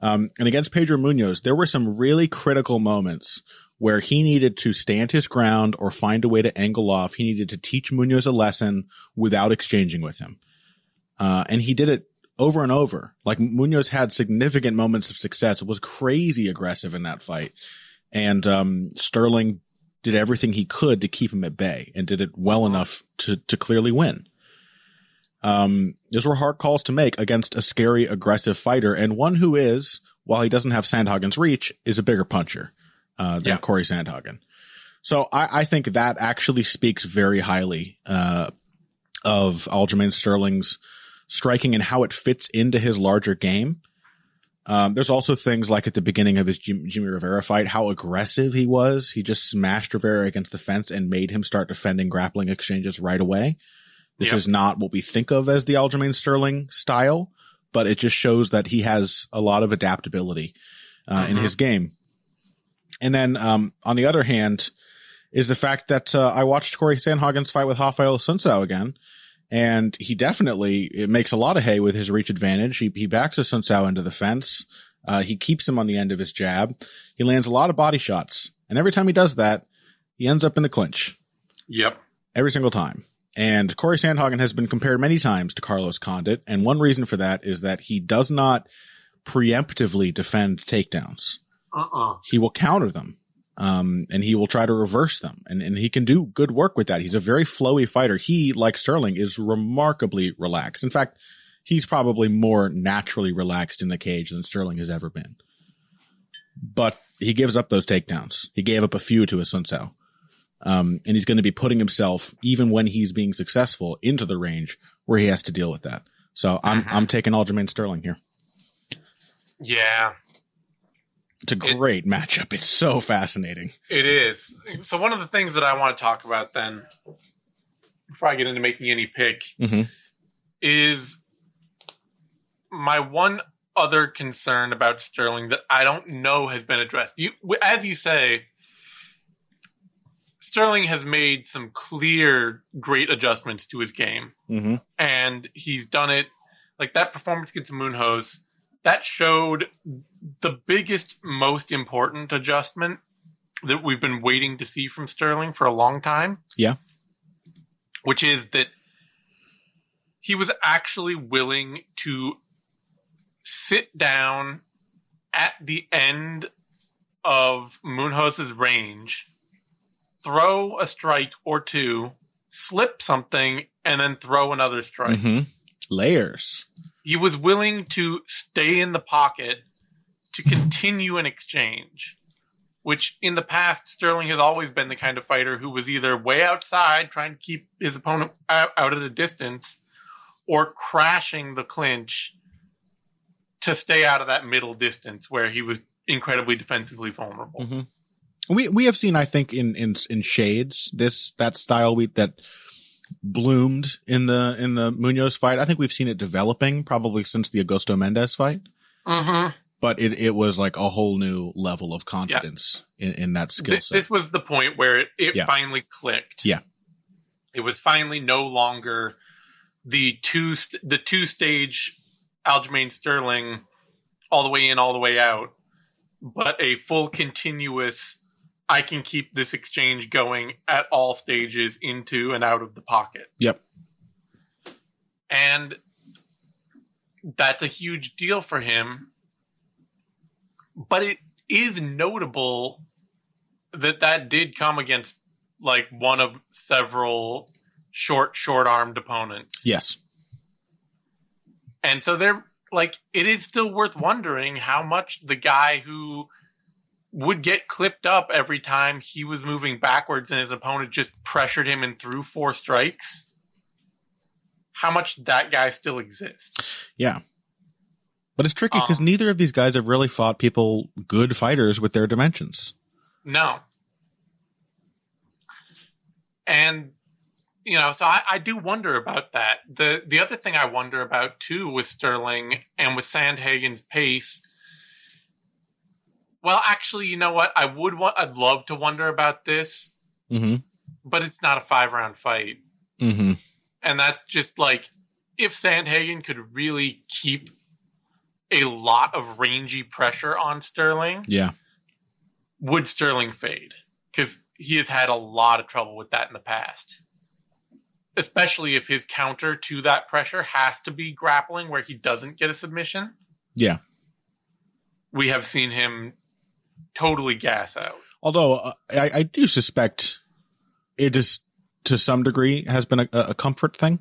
Speaker 3: And against Pedro Munoz, there were some really critical moments where he needed to stand his ground or find a way to angle off. He needed to teach Munoz a lesson without exchanging with him. And he did it over and over. Like, Munoz had significant moments of success. It was crazy aggressive in that fight. And Sterling did everything he could to keep him at bay and did it well enough to clearly win. Those were hard calls to make against a scary, aggressive fighter, and one who is, while he doesn't have Sandhagen's reach, is a bigger puncher than Cory Sandhagen. So I think that actually speaks very highly of Aljamain Sterling's striking and how it fits into his larger game. There's also things like at the beginning of his Jimmy Rivera fight, how aggressive he was. He just smashed Rivera against the fence and made him start defending grappling exchanges right away. This is not what we think of as the Aljamain Sterling style, but it just shows that he has a lot of adaptability in his game. And then on the other hand is the fact that I watched Cory Sandhagen's fight with Raphael Assuncao again, and he definitely makes a lot of hay with his reach advantage. He backs Assuncao into the fence. He keeps him on the end of his jab. He lands a lot of body shots, and every time he does that, he ends up in the clinch.
Speaker 2: Yep.
Speaker 3: Every single time. And Cory Sandhagen has been compared many times to Carlos Condit, and one reason for that is that he does not preemptively defend takedowns. He will counter them, and he will try to reverse them, and he can do good work with that. He's a very flowy fighter. He, like Sterling, is remarkably relaxed. In fact, he's probably more naturally relaxed in the cage than Sterling has ever been. But he gives up those takedowns. He gave up a few to Assunção. And he's going to be putting himself, even when he's being successful, into the range where he has to deal with that. So I'm taking Aljamain Sterling here.
Speaker 2: Yeah.
Speaker 3: It's a great matchup. It's so fascinating.
Speaker 2: It is. So one of the things that I want to talk about then, before I get into making any pick, is my one other concern about Sterling that I don't know has been addressed. As you say, Sterling has made some clear, great adjustments to his game. And he's done it, like that performance against Munoz, that showed the biggest, most important adjustment that we've been waiting to see from Sterling for a long time.
Speaker 3: Yeah.
Speaker 2: Which is that he was actually willing to sit down at the end of Munoz's range throw a strike or two, slip something, and then throw another strike.
Speaker 3: Mm-hmm. Layers.
Speaker 2: He was willing to stay in the pocket to continue an exchange, which in the past, Sterling has always been the kind of fighter who was either way outside, trying to keep his opponent out of the distance, or crashing the clinch to stay out of that middle distance where he was incredibly defensively vulnerable.
Speaker 3: Mm-hmm. We have seen, I think, in shades that style that bloomed in the Munoz fight. I think we've seen it developing probably since the Augusto Mendez fight.
Speaker 2: Mm-hmm.
Speaker 3: But it was like a whole new level of confidence in that skill set.
Speaker 2: This was the point where it finally clicked.
Speaker 3: Yeah.
Speaker 2: It was finally no longer the two-stage Aljamain Sterling all the way in, all the way out, but a full continuous, I can keep this exchange going at all stages into and out of the pocket.
Speaker 3: Yep.
Speaker 2: And that's a huge deal for him. But it is notable that did come against like one of several short-armed opponents.
Speaker 3: Yes.
Speaker 2: And so it is still worth wondering how much the guy who would get clipped up every time he was moving backwards and his opponent just pressured him and threw 4 strikes, how much that guy still exists.
Speaker 3: Yeah. But it's tricky because neither of these guys have really fought good fighters with their dimensions.
Speaker 2: No. And, so I do wonder about that. The other thing I wonder about, too, with Sterling and with Sandhagen's pace. Well, actually, you know what? I'd love to wonder about this,
Speaker 3: mm-hmm.
Speaker 2: but it's not a 5-round fight.
Speaker 3: Mm-hmm.
Speaker 2: And that's just like, if Sandhagen could really keep a lot of rangy pressure on Sterling, would Sterling fade? Because he has had a lot of trouble with that in the past. Especially if his counter to that pressure has to be grappling where he doesn't get a submission.
Speaker 3: Yeah.
Speaker 2: We have seen him totally gas out.
Speaker 3: Although I do suspect it is, to some degree, has been a comfort thing.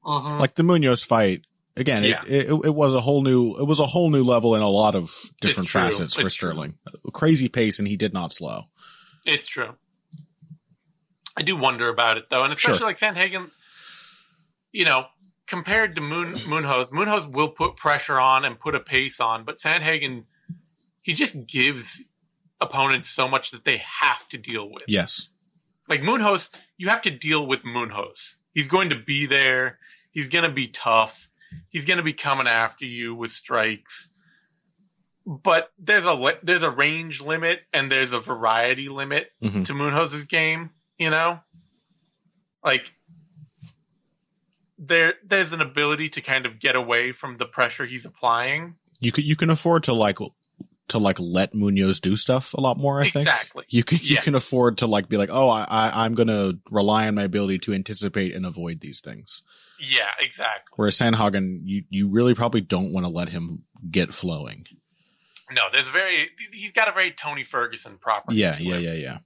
Speaker 2: Mm-hmm.
Speaker 3: Like the Munoz fight. Again, it was a whole new level in a lot of different facets for Sterling. Crazy pace, and he did not slow.
Speaker 2: It's true. I do wonder about it though, and especially like Sandhagen, compared to Munoz will put pressure on and put a pace on, but Sandhagen, he just gives opponents so much that they have to deal with.
Speaker 3: Yes.
Speaker 2: Like Munoz, you have to deal with Munoz. He's going to be there. He's going to be tough. He's going to be coming after you with strikes, but there's a range limit and there's a variety limit to Munoz's game. Like there's an ability to kind of get away from the pressure he's applying. You
Speaker 3: can afford to let Munoz do stuff a lot more. I think
Speaker 2: exactly.
Speaker 3: You can afford to be like, oh, I'm going to rely on my ability to anticipate and avoid these things.
Speaker 2: Yeah, exactly.
Speaker 3: Whereas Sandhagen, you really probably don't want to let him get flowing.
Speaker 2: No, he's got a very Tony Ferguson property.
Speaker 3: Yeah.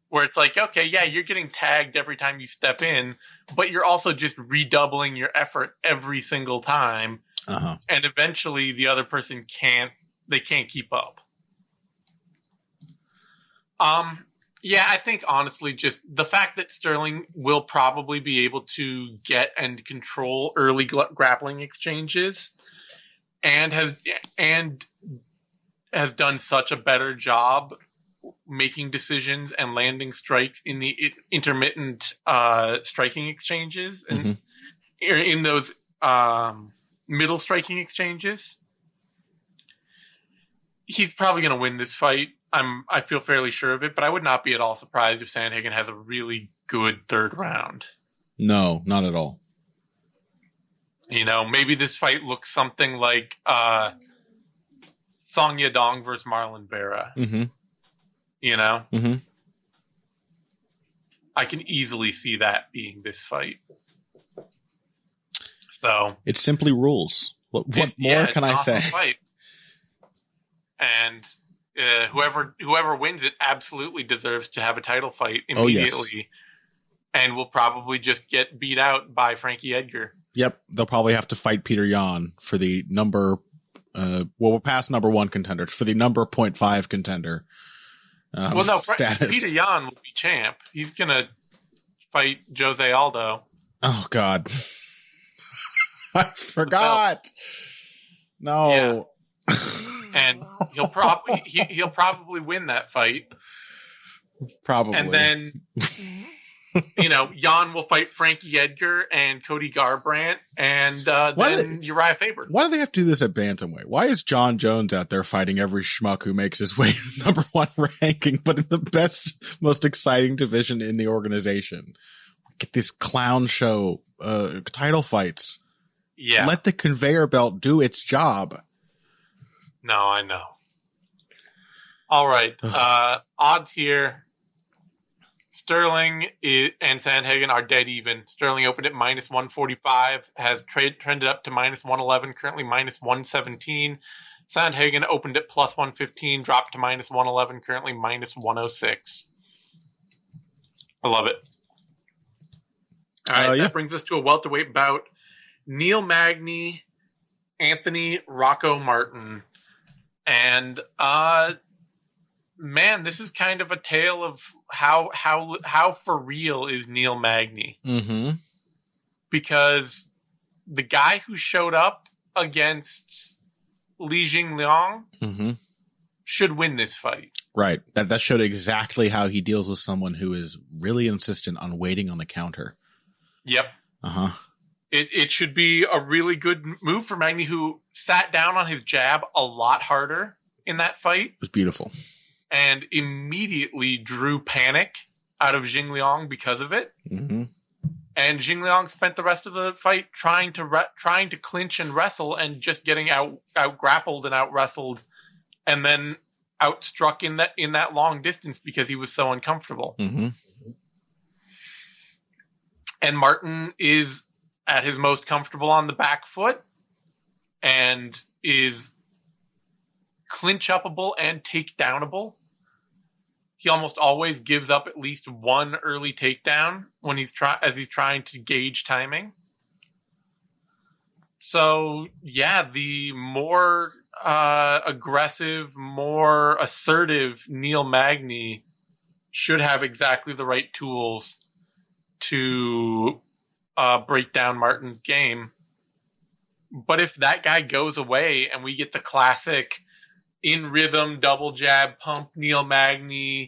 Speaker 2: Where it's like, okay, you're getting tagged every time you step in, but you're also just redoubling your effort every single time.
Speaker 3: Uh-huh.
Speaker 2: And eventually the other person can't keep up. I think honestly, just the fact that Sterling will probably be able to get and control early grappling exchanges and has done such a better job making decisions and landing strikes in the intermittent striking exchanges and in those middle striking exchanges. He's probably going to win this fight. I feel fairly sure of it, but I would not be at all surprised if Sandhagen has a really good third round.
Speaker 3: No, not at all.
Speaker 2: Maybe this fight looks something like Song Yadong versus Marlon Vera.
Speaker 3: Mm-hmm.
Speaker 2: I can easily see that being this fight. So
Speaker 3: it simply rules. What more can I say?
Speaker 2: Fight. And whoever wins it absolutely deserves to have a title fight immediately, and will probably just get beat out by Frankie Edgar.
Speaker 3: Yep, they'll probably have to fight Peter Yan for the number. We're past number 1 contender for the number 0.5 contender. Status.
Speaker 2: Peter Yan will be champ. He's gonna fight Jose Aldo.
Speaker 3: Oh God, I forgot. No.
Speaker 2: Yeah. And he'll probably win that fight.
Speaker 3: Probably.
Speaker 2: And then, Jan will fight Frankie Edgar and Cody Garbrandt and then Uriah Faber.
Speaker 3: Why do they have to do this at bantamweight? Why is John Jones out there fighting every schmuck who makes his way to number 1 ranking, but in the best, most exciting division in the organization? Get this clown show, title fights.
Speaker 2: Yeah.
Speaker 3: Let the conveyor belt do its job.
Speaker 2: No, I know. All right. Odds here. Sterling and Sandhagen are dead even. Sterling opened at -145, has trended up to -111, currently -117. Sandhagen opened at +115, dropped to -111, currently -106. I love it. All right, that brings us to a welterweight bout. Neil Magny, Anthony Rocco Martin. And man, this is kind of a tale of how for real is Neil Magny.
Speaker 3: Mm-hmm.
Speaker 2: Because the guy who showed up against Li Jingliang should win this fight.
Speaker 3: Right. That showed exactly how he deals with someone who is really insistent on waiting on the counter.
Speaker 2: Yep.
Speaker 3: Uh-huh.
Speaker 2: It should be a really good move for Magny, who sat down on his jab a lot harder in that fight.
Speaker 3: It was beautiful.
Speaker 2: And immediately drew panic out of Jingliang because of it.
Speaker 3: Mm-hmm.
Speaker 2: And Jingliang spent the rest of the fight trying to clinch and wrestle and just getting out grappled and out wrestled, and then outstruck in that long distance because he was so uncomfortable.
Speaker 3: Mm-hmm.
Speaker 2: And Martin is at his most comfortable on the back foot and is clinch-upable and takedownable. He almost always gives up at least one early takedown when he's trying to gauge timing. So, yeah, the more aggressive, more assertive Neil Magny should have exactly the right tools to break down Martin's game. But if that guy goes away and we get the classic in rhythm double jab pump Neil Magny,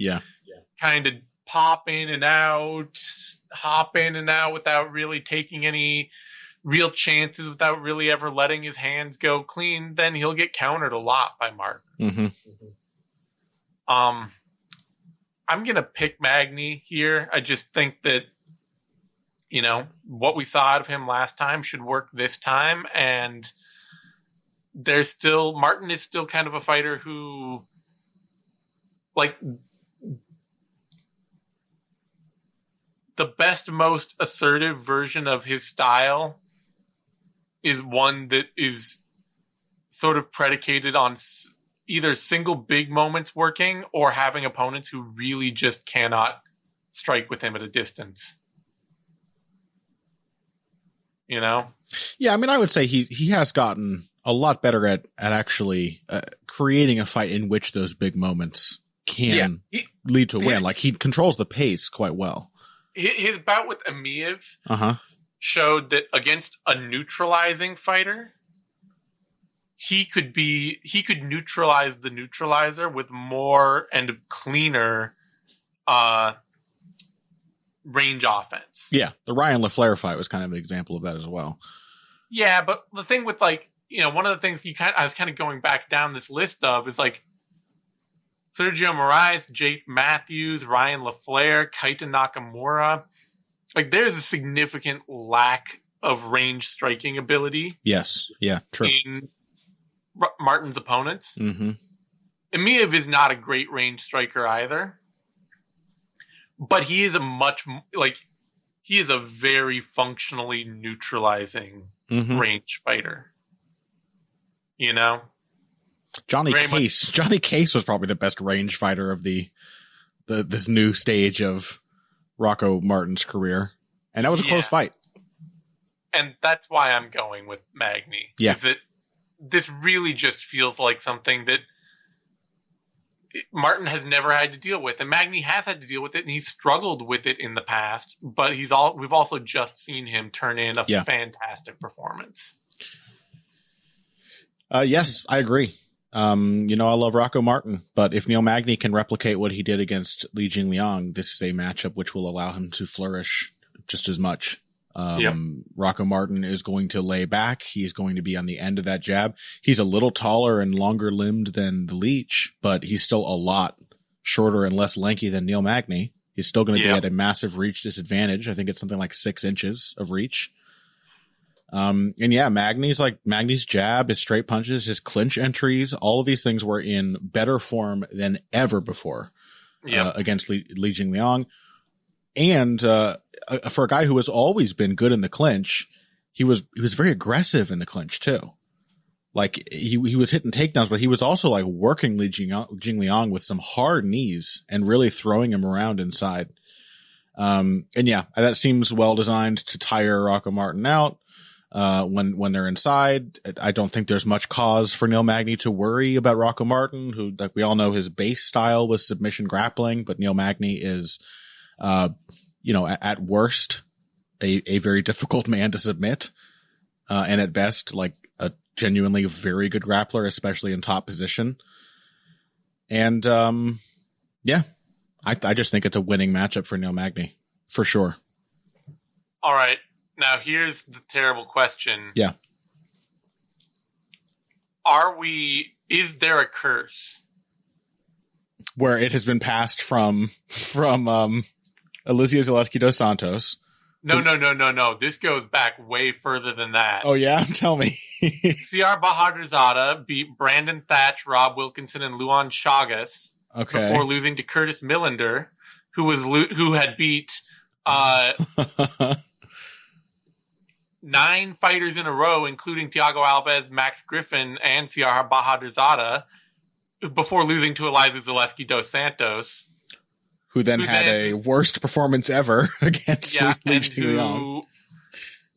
Speaker 2: kind of pop in and out, hop in and out without really taking any real chances, without really ever letting his hands go clean, then he'll get countered a lot by Martin.
Speaker 3: Mm-hmm.
Speaker 2: I'm gonna pick Magny here. I just think that, you know, what we saw out of him last time should work this time, and Martin is still kind of a fighter who, like, the best, most assertive version of his style is one that is sort of predicated on either single big moments working or having opponents who really just cannot strike with him at a distance. You know?
Speaker 3: Yeah, I mean, I would say he has gotten a lot better at actually creating a fight in which those big moments can lead to a win. Like, he controls the pace quite well.
Speaker 2: His bout with Amiev showed that against a neutralizing fighter, he could neutralize the neutralizer with more and cleaner range offense.
Speaker 3: Yeah, the Ryan LaFleur fight was kind of an example of that as well.
Speaker 2: Yeah, but the thing with, like, you know, one of the things I was kind of going back down this list of is, like, Sergio Moraes, Jake Matthews, Ryan LaFleur, Kaita Nakamura. Like, there's a significant lack of range striking ability.
Speaker 3: Yes. Yeah, true.
Speaker 2: In Martin's opponents.
Speaker 3: Mm-hmm.
Speaker 2: Amiev is not a great range striker either. But he is a very functionally neutralizing range fighter. You know?
Speaker 3: Johnny Case was probably the best range fighter of this new stage of Rocco Martin's career. And that was a close fight.
Speaker 2: And that's why I'm going with Magny.
Speaker 3: Yeah.
Speaker 2: Is that this really just feels like something that Martin has never had to deal with, and Magny has had to deal with it, and he's struggled with it in the past. But we've also just seen him turn in a fantastic performance.
Speaker 3: Yes, I agree. I love Rocco Martin, but if Neil Magny can replicate what he did against Li Jingliang, this is a matchup which will allow him to flourish just as much. Rocco Martin is going to lay back. He's going to be on the end of that jab. He's a little taller and longer limbed than the Leech, but he's still a lot shorter and less lanky than Neil Magny. He's still going to be at a massive reach disadvantage. I think it's something like 6 inches of reach. Magny's jab, his straight punches, his clinch entries, all of these things were in better form than ever before against Li Jingliang. And for a guy who has always been good in the clinch, he was very aggressive in the clinch too. Like he was hitting takedowns, but he was also like working Li Jingliang with some hard knees and really throwing him around inside. That seems well designed to tire Rocco Martin out. When they're inside, I don't think there's much cause for Neil Magny to worry about Rocco Martin, who, like we all know, his base style was submission grappling, but Neil Magny is, at worst, a very difficult man to submit, and at best, like a genuinely very good grappler, especially in top position. And, I just think it's a winning matchup for Neil Magny, for sure.
Speaker 2: All right. Now, here's the terrible question.
Speaker 3: Yeah.
Speaker 2: Is there a curse?
Speaker 3: Where it has been passed from Elizeu Zaleski dos Santos.
Speaker 2: No. This goes back way further than that.
Speaker 3: Oh, yeah? Tell me.
Speaker 2: CR Bahadurzada beat Brandon Thatch, Rob Wilkinson, and Luan Chagas before losing to Curtis Millender, who had beat 9 fighters in a row, including Thiago Alves, Max Griffin, and CR Bahadurzada, before losing to Elizeu Zaleski dos Santos.
Speaker 3: Who then had a worst performance ever against Li Jingliang.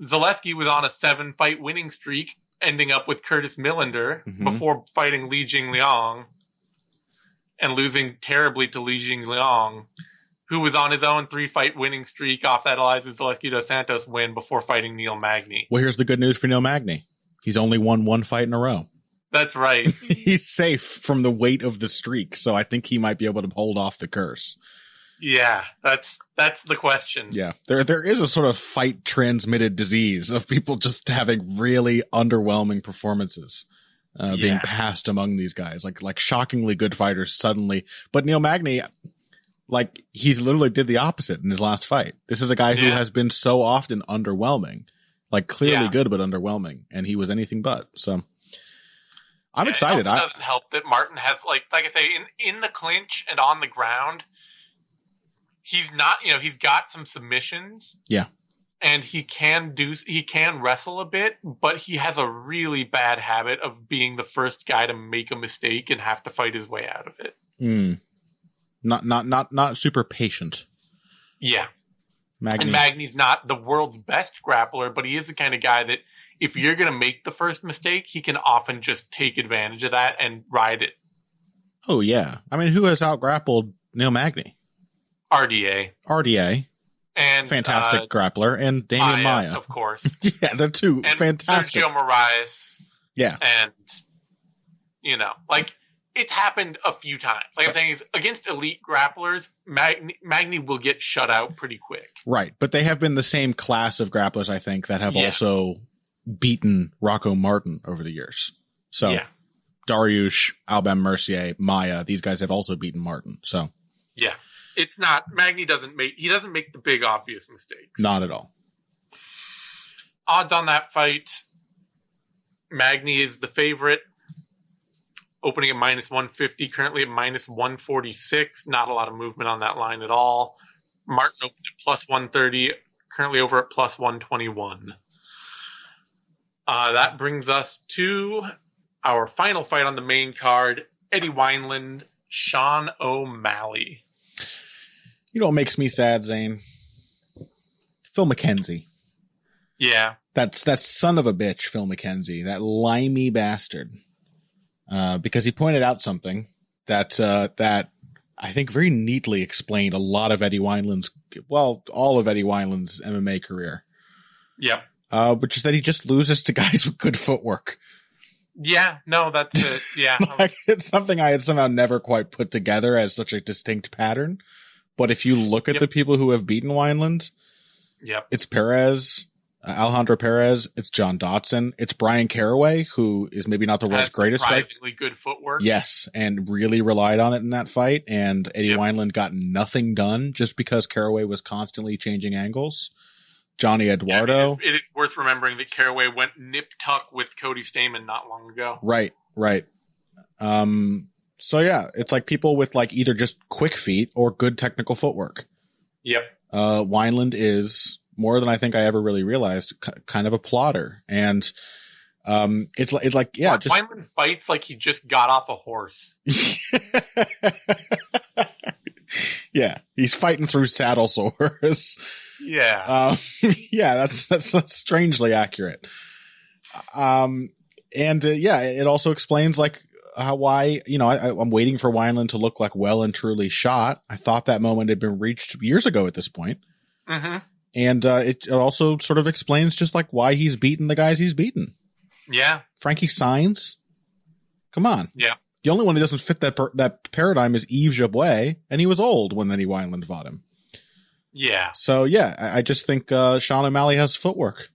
Speaker 2: Zaleski was on a 7-fight winning streak, ending up with Curtis Millender before fighting Li Jingliang and losing terribly to Li Jingliang, who was on his own 3-fight winning streak off that Elizeu Zaleski dos Santos win before fighting Neil Magny.
Speaker 3: Well, here's the good news for Neil Magny. He's only won 1 fight in a row.
Speaker 2: That's right.
Speaker 3: He's safe from the weight of the streak, so I think he might be able to hold off the curse.
Speaker 2: Yeah, that's the question.
Speaker 3: Yeah, there is a sort of fight-transmitted disease of people just having really underwhelming performances being passed among these guys. Like shockingly good fighters suddenly. But Neil Magny, like, he's literally did the opposite in his last fight. This is a guy who has been so often underwhelming. Like, clearly good, but underwhelming. And he was anything but. So, I'm excited.
Speaker 2: It also doesn't help that Martin has, like I say, in the clinch and on the ground, he's not, he's got some submissions.
Speaker 3: Yeah.
Speaker 2: And he can wrestle a bit, but he has a really bad habit of being the first guy to make a mistake and have to fight his way out of it.
Speaker 3: Not super patient.
Speaker 2: Yeah. And Magny's not the world's best grappler, but he is the kind of guy that if you're going to make the first mistake, he can often just take advantage of that and ride it.
Speaker 3: Oh, yeah. I mean, who has out-grappled Neil Magny?
Speaker 2: RDA. And
Speaker 3: fantastic grappler. And Damian Maia.
Speaker 2: Of course.
Speaker 3: Yeah, they're two
Speaker 2: and
Speaker 3: fantastic.
Speaker 2: Sergio Moraes.
Speaker 3: Yeah.
Speaker 2: And, it's happened a few times. Like I'm saying, against elite grapplers, Magny will get shut out pretty quick.
Speaker 3: Right. But they have been the same class of grapplers, I think, that have also beaten Rocco Martin over the years. So Dariush, Albert Mercier, Maia, these guys have also beaten Martin. So
Speaker 2: it's not Magny doesn't make the big obvious mistakes.
Speaker 3: Not at all.
Speaker 2: Odds on that fight, Magny is the favorite. Opening at -150, currently at -146. Not a lot of movement on that line at all. Martin opened at +130, currently over at +121. That brings us to our final fight on the main card, Eddie Wineland, Sean O'Malley.
Speaker 3: You know what makes me sad, Zane? Phil McKenzie.
Speaker 2: Yeah.
Speaker 3: That's that son of a bitch, Phil McKenzie, that limey bastard. Because he pointed out something that I think very neatly explained a lot of all of Eddie Wineland's MMA career.
Speaker 2: Yep.
Speaker 3: Which is that he just loses to guys with good footwork.
Speaker 2: Yeah, no, that's it. Yeah.
Speaker 3: Like, it's something I had somehow never quite put together as such a distinct pattern. But if you look at the people who have beaten Wineland, it's Perez, Alejandro Perez, it's John Dotson, it's Brian Caraway, who is maybe not the world's greatest fighter.
Speaker 2: Surprisingly good footwork.
Speaker 3: Yes, and really relied on it in that fight. And Eddie Wineland got nothing done just because Caraway was constantly changing angles. Johnny Eduardo.
Speaker 2: It is worth remembering that Caraway went nip-tuck with Cody Stamen not long ago.
Speaker 3: Right. So yeah, it's like people with like either just quick feet or good technical footwork.
Speaker 2: Yep.
Speaker 3: Wineland is, more than I think I ever really realized, kind of a plotter. And it's like
Speaker 2: Wineland fights like he just got off a horse.
Speaker 3: Yeah, he's fighting through saddle sores.
Speaker 2: Yeah.
Speaker 3: Yeah, that's strangely accurate. It also explains like why, I'm waiting for Wineland to look like well and truly shot. I thought that moment had been reached years ago at this point.
Speaker 2: Mm-hmm.
Speaker 3: And it also sort of explains just like why he's beaten the guys he's beaten.
Speaker 2: Yeah.
Speaker 3: Frankie Saenz. Come on.
Speaker 2: Yeah.
Speaker 3: The only one who doesn't fit that paradigm is Yves Jabouet, and he was old when Eddie Wineland fought him.
Speaker 2: Yeah.
Speaker 3: So, yeah, I just think Sean O'Malley has footwork.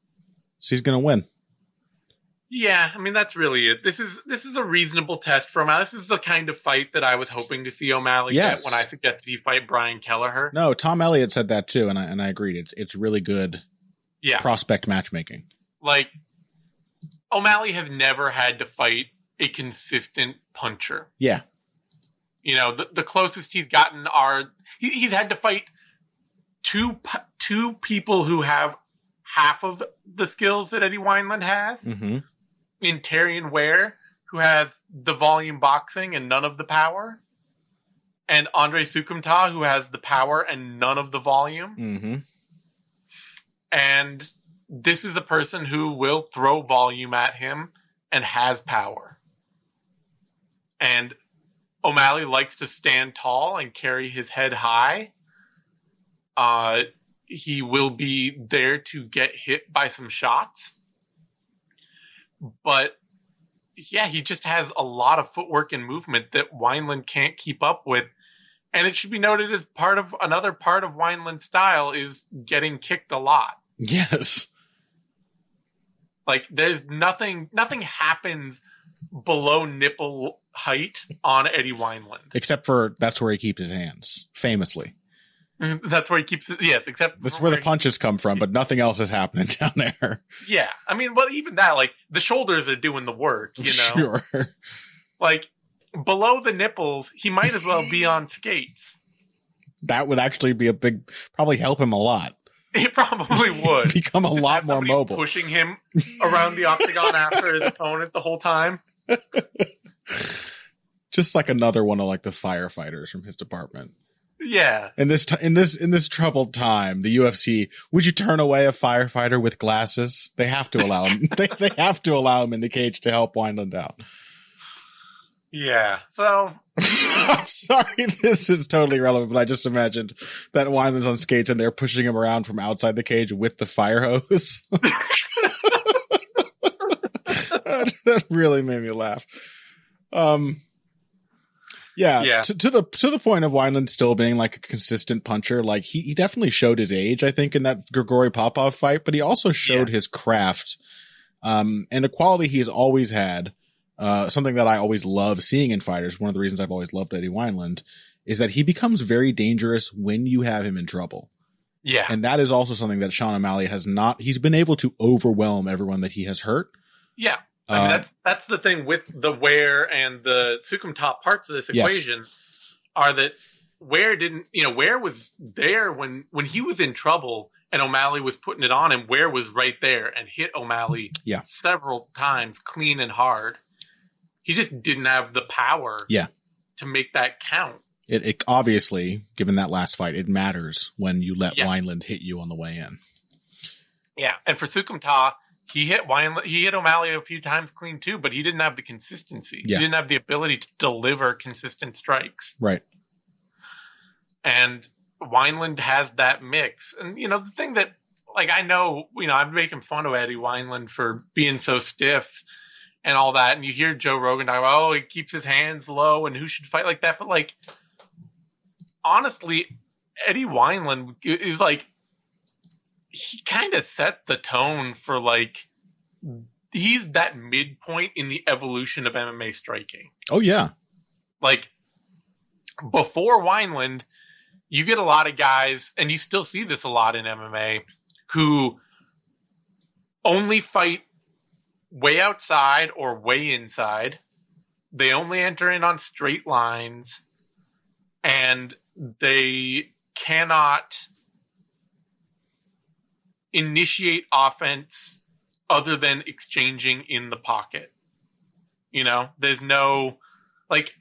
Speaker 3: So he's going to win.
Speaker 2: Yeah, I mean, that's really it. This is a reasonable test for O'Malley. This is the kind of fight that I was hoping to see O'Malley get when I suggested he fight Brian Kelleher.
Speaker 3: No, Tom Elliott said that too, and I agreed. It's really good prospect matchmaking.
Speaker 2: Like, O'Malley has never had to fight a consistent puncher.
Speaker 3: Yeah.
Speaker 2: The closest he's gotten he's had to fight two people who have half of the skills that Eddie Wineland has.
Speaker 3: Mm-hmm.
Speaker 2: In Terrion Ware, who has the volume boxing and none of the power. And Andre Sukumta, who has the power and none of the volume.
Speaker 3: Mm-hmm.
Speaker 2: And this is a person who will throw volume at him and has power. And O'Malley likes to stand tall and carry his head high. He will be there to get hit by some shots. But, yeah, he just has a lot of footwork and movement that Wineland can't keep up with. And it should be noted as another part of Wineland's style is getting kicked a lot.
Speaker 3: Yes.
Speaker 2: Like, there's nothing happens below nipple height on Eddie Wineland.
Speaker 3: Except for that's where he keeps his hands, famously.
Speaker 2: That's where he keeps it. Yes, except
Speaker 3: that's where the punches come from, but nothing else is happening down there.
Speaker 2: Yeah, I mean, well, even that, like the shoulders are doing the work,
Speaker 3: Sure.
Speaker 2: Like below the nipples, he might as well be on skates.
Speaker 3: That would actually be probably help him a lot.
Speaker 2: It probably would
Speaker 3: become a lot more mobile,
Speaker 2: pushing him around the octagon after his opponent the whole time.
Speaker 3: Just like another one of like the firefighters from his department.
Speaker 2: Yeah.
Speaker 3: In this troubled time, the UFC, would you turn away a firefighter with glasses? They have to allow him. they have to allow him in the cage to help Wineland out.
Speaker 2: Yeah. So
Speaker 3: I'm sorry, this is totally irrelevant, but I just imagined that Wineland's on skates and they're pushing him around from outside the cage with the fire hose. That really made me laugh. Yeah. To the point of Wineland still being like a consistent puncher, like he definitely showed his age, I think, in that Grigory Popov fight, but he also showed his craft, and a quality he's always had. Something that I always love seeing in fighters. One of the reasons I've always loved Eddie Wineland is that he becomes very dangerous when you have him in trouble.
Speaker 2: Yeah.
Speaker 3: And that is also something that Sean O'Malley has not. He's been able to overwhelm everyone that he has hurt.
Speaker 2: Yeah. I mean, that's the thing with the Ware and the Sukumta parts of this equation are that Ware was there when he was in trouble and O'Malley was putting it on him. Ware was right there and hit O'Malley several times clean and hard. He just didn't have the power to make that count.
Speaker 3: It obviously, given that last fight, it matters when you let Wineland hit you on the way in.
Speaker 2: Yeah, and for Sukumta, he hit O'Malley a few times clean too, but he didn't have the consistency.
Speaker 3: Yeah.
Speaker 2: He didn't have the ability to deliver consistent strikes.
Speaker 3: Right.
Speaker 2: And Wineland has that mix. And, you know, the thing that, like, I know, you know, I'm making fun of Eddie Wineland for being so stiff and all that. And you hear Joe Rogan talk about, oh, he keeps his hands low and who should fight like that. But, like, honestly, Eddie Wineland is, like, he kind of set the tone for, like, he's that midpoint in the evolution of MMA striking.
Speaker 3: Oh, yeah.
Speaker 2: Like, before Wineland, you get a lot of guys, and you still see this a lot in MMA, who only fight way outside or way inside. They only enter in on straight lines, and they cannot initiate offense other than exchanging in the pocket. You know, there's no, like,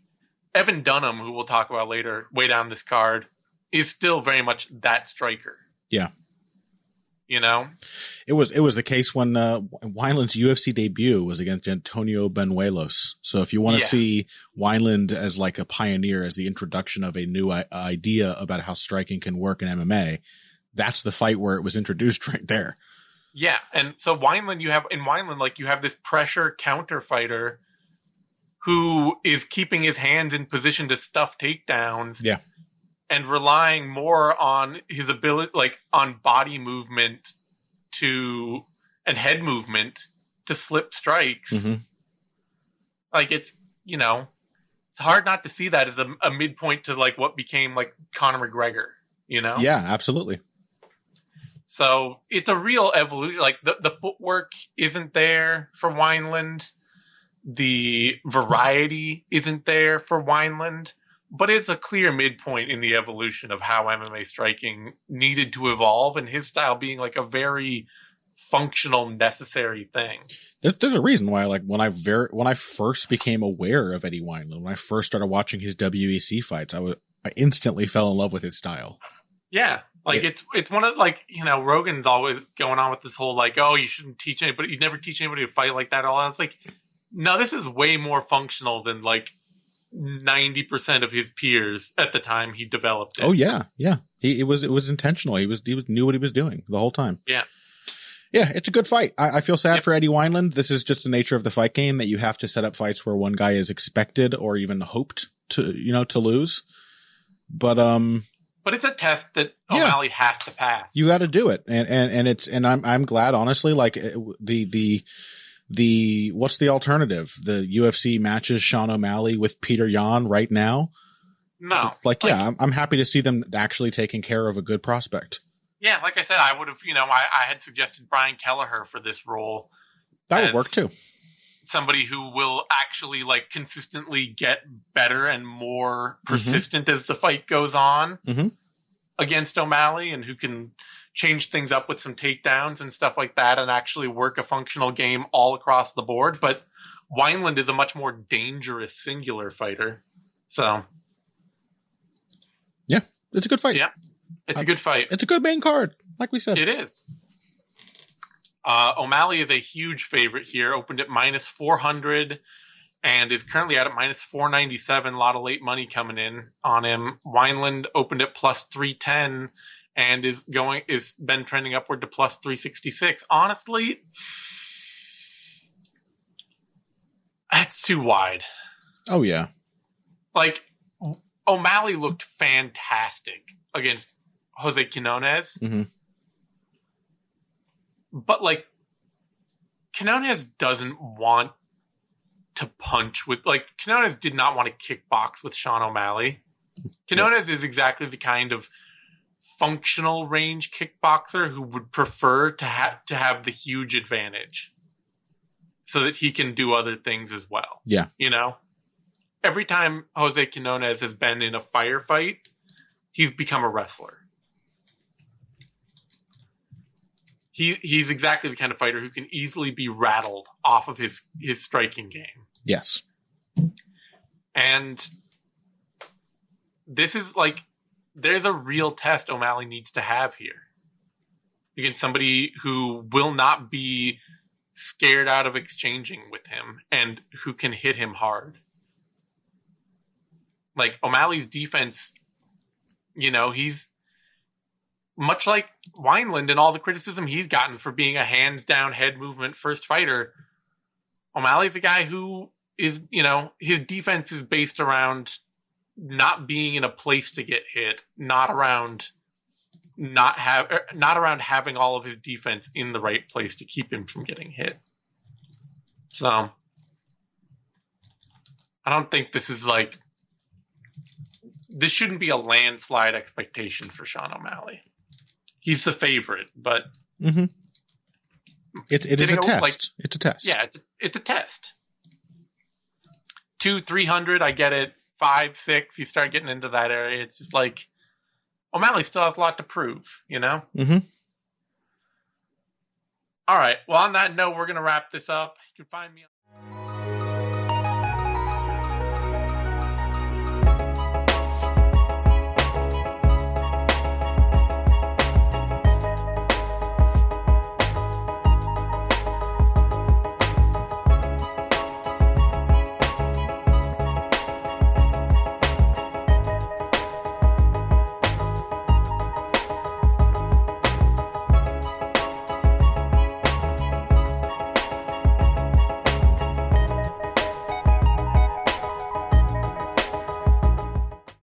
Speaker 2: Evan Dunham, who we'll talk about later, way down this card, is still very much that striker.
Speaker 3: Yeah.
Speaker 2: You know?
Speaker 3: It was the case when Wineland's UFC debut was against Antonio Benuelos. So if you want to see Wineland as like a pioneer, as the introduction of a new idea about how striking can work in MMA, that's the fight where it was introduced right there.
Speaker 2: Yeah, and so Wineland, you have this pressure counter fighter who is keeping his hands in position to stuff takedowns.
Speaker 3: Yeah.
Speaker 2: And relying more on his ability, like on body movement and head movement to slip strikes.
Speaker 3: Mm-hmm.
Speaker 2: Like, it's, you know, it's hard not to see that as a midpoint to like what became like Conor McGregor, you know?
Speaker 3: Yeah, absolutely.
Speaker 2: So it's a real evolution. Like the footwork isn't there for Wineland. The variety isn't there for Wineland. But it's a clear midpoint in the evolution of how MMA striking needed to evolve, and his style being like a very functional, necessary thing.
Speaker 3: There's a reason why, like, when I first became aware of Eddie Wineland, when I first started watching his WEC fights, I instantly fell in love with his style.
Speaker 2: Yeah. Like, it's one of, like, you know, Rogan's always going on with this whole, like, oh, you shouldn't teach anybody, you never teach anybody to fight like that. All that. It's like, no, this is way more functional than, like, 90% of his peers at the time he developed it.
Speaker 3: Oh yeah. Yeah. It was intentional. He knew what he was doing the whole time.
Speaker 2: Yeah.
Speaker 3: Yeah. It's a good fight. I feel sad for Eddie Wineland. This is just the nature of the fight game, that you have to set up fights where one guy is expected or even hoped to lose. But
Speaker 2: it's a test that O'Malley has to pass.
Speaker 3: You got to do it. And I'm glad, honestly, like what's the alternative? The UFC matches Sean O'Malley with Peter Yan right now.
Speaker 2: No,
Speaker 3: I'm happy to see them actually taking care of a good prospect.
Speaker 2: Yeah, like I said, I would have, I had suggested Brian Kelleher for this role.
Speaker 3: That would work too.
Speaker 2: Somebody who will actually like consistently get better and more persistent as the fight goes on against O'Malley, and who can change things up with some takedowns and stuff like that and actually work a functional game all across the board. But Wineland is a much more dangerous singular fighter. So.
Speaker 3: Yeah, it's a good fight.
Speaker 2: Yeah, it's a good fight.
Speaker 3: It's a good main card, like we said.
Speaker 2: It is. O'Malley is a huge favorite here. Opened at -400 and is currently out at -497. A lot of late money coming in on him. Wineland opened at +310 and is been trending upward to +366. Honestly, that's too wide.
Speaker 3: Oh yeah.
Speaker 2: Like, O'Malley looked fantastic against Jose Quinones. But, like, Quinones doesn't want to punch with, like, Quinones did not want to kickbox with Sean O'Malley. Quinones is exactly the kind of functional range kickboxer who would prefer to have the huge advantage so that he can do other things as well.
Speaker 3: Yeah.
Speaker 2: You know? Every time Jose Quinones has been in a firefight, he's become a wrestler. He's exactly the kind of fighter who can easily be rattled off of his striking game.
Speaker 3: Yes.
Speaker 2: And this is like, there's a real test O'Malley needs to have here against somebody who will not be scared out of exchanging with him and who can hit him hard. Like, O'Malley's defense, you know, he's much like Wineland and all the criticism he's gotten for being a hands-down head movement first fighter. O'Malley's a guy who is, you know, his defense is based around not being in a place to get hit, not around having all of his defense in the right place to keep him from getting hit. So I don't think this shouldn't be a landslide expectation for Sean O'Malley. He's the favorite, but
Speaker 3: it is a test. It's a test.
Speaker 2: Yeah, it's a test. 200-300, I get it. 5-6, you start getting into that area. It's just like O'Malley still has a lot to prove, you know?
Speaker 3: Mm-hmm.
Speaker 2: All right. Well, on that note, we're going to wrap this up. You can find me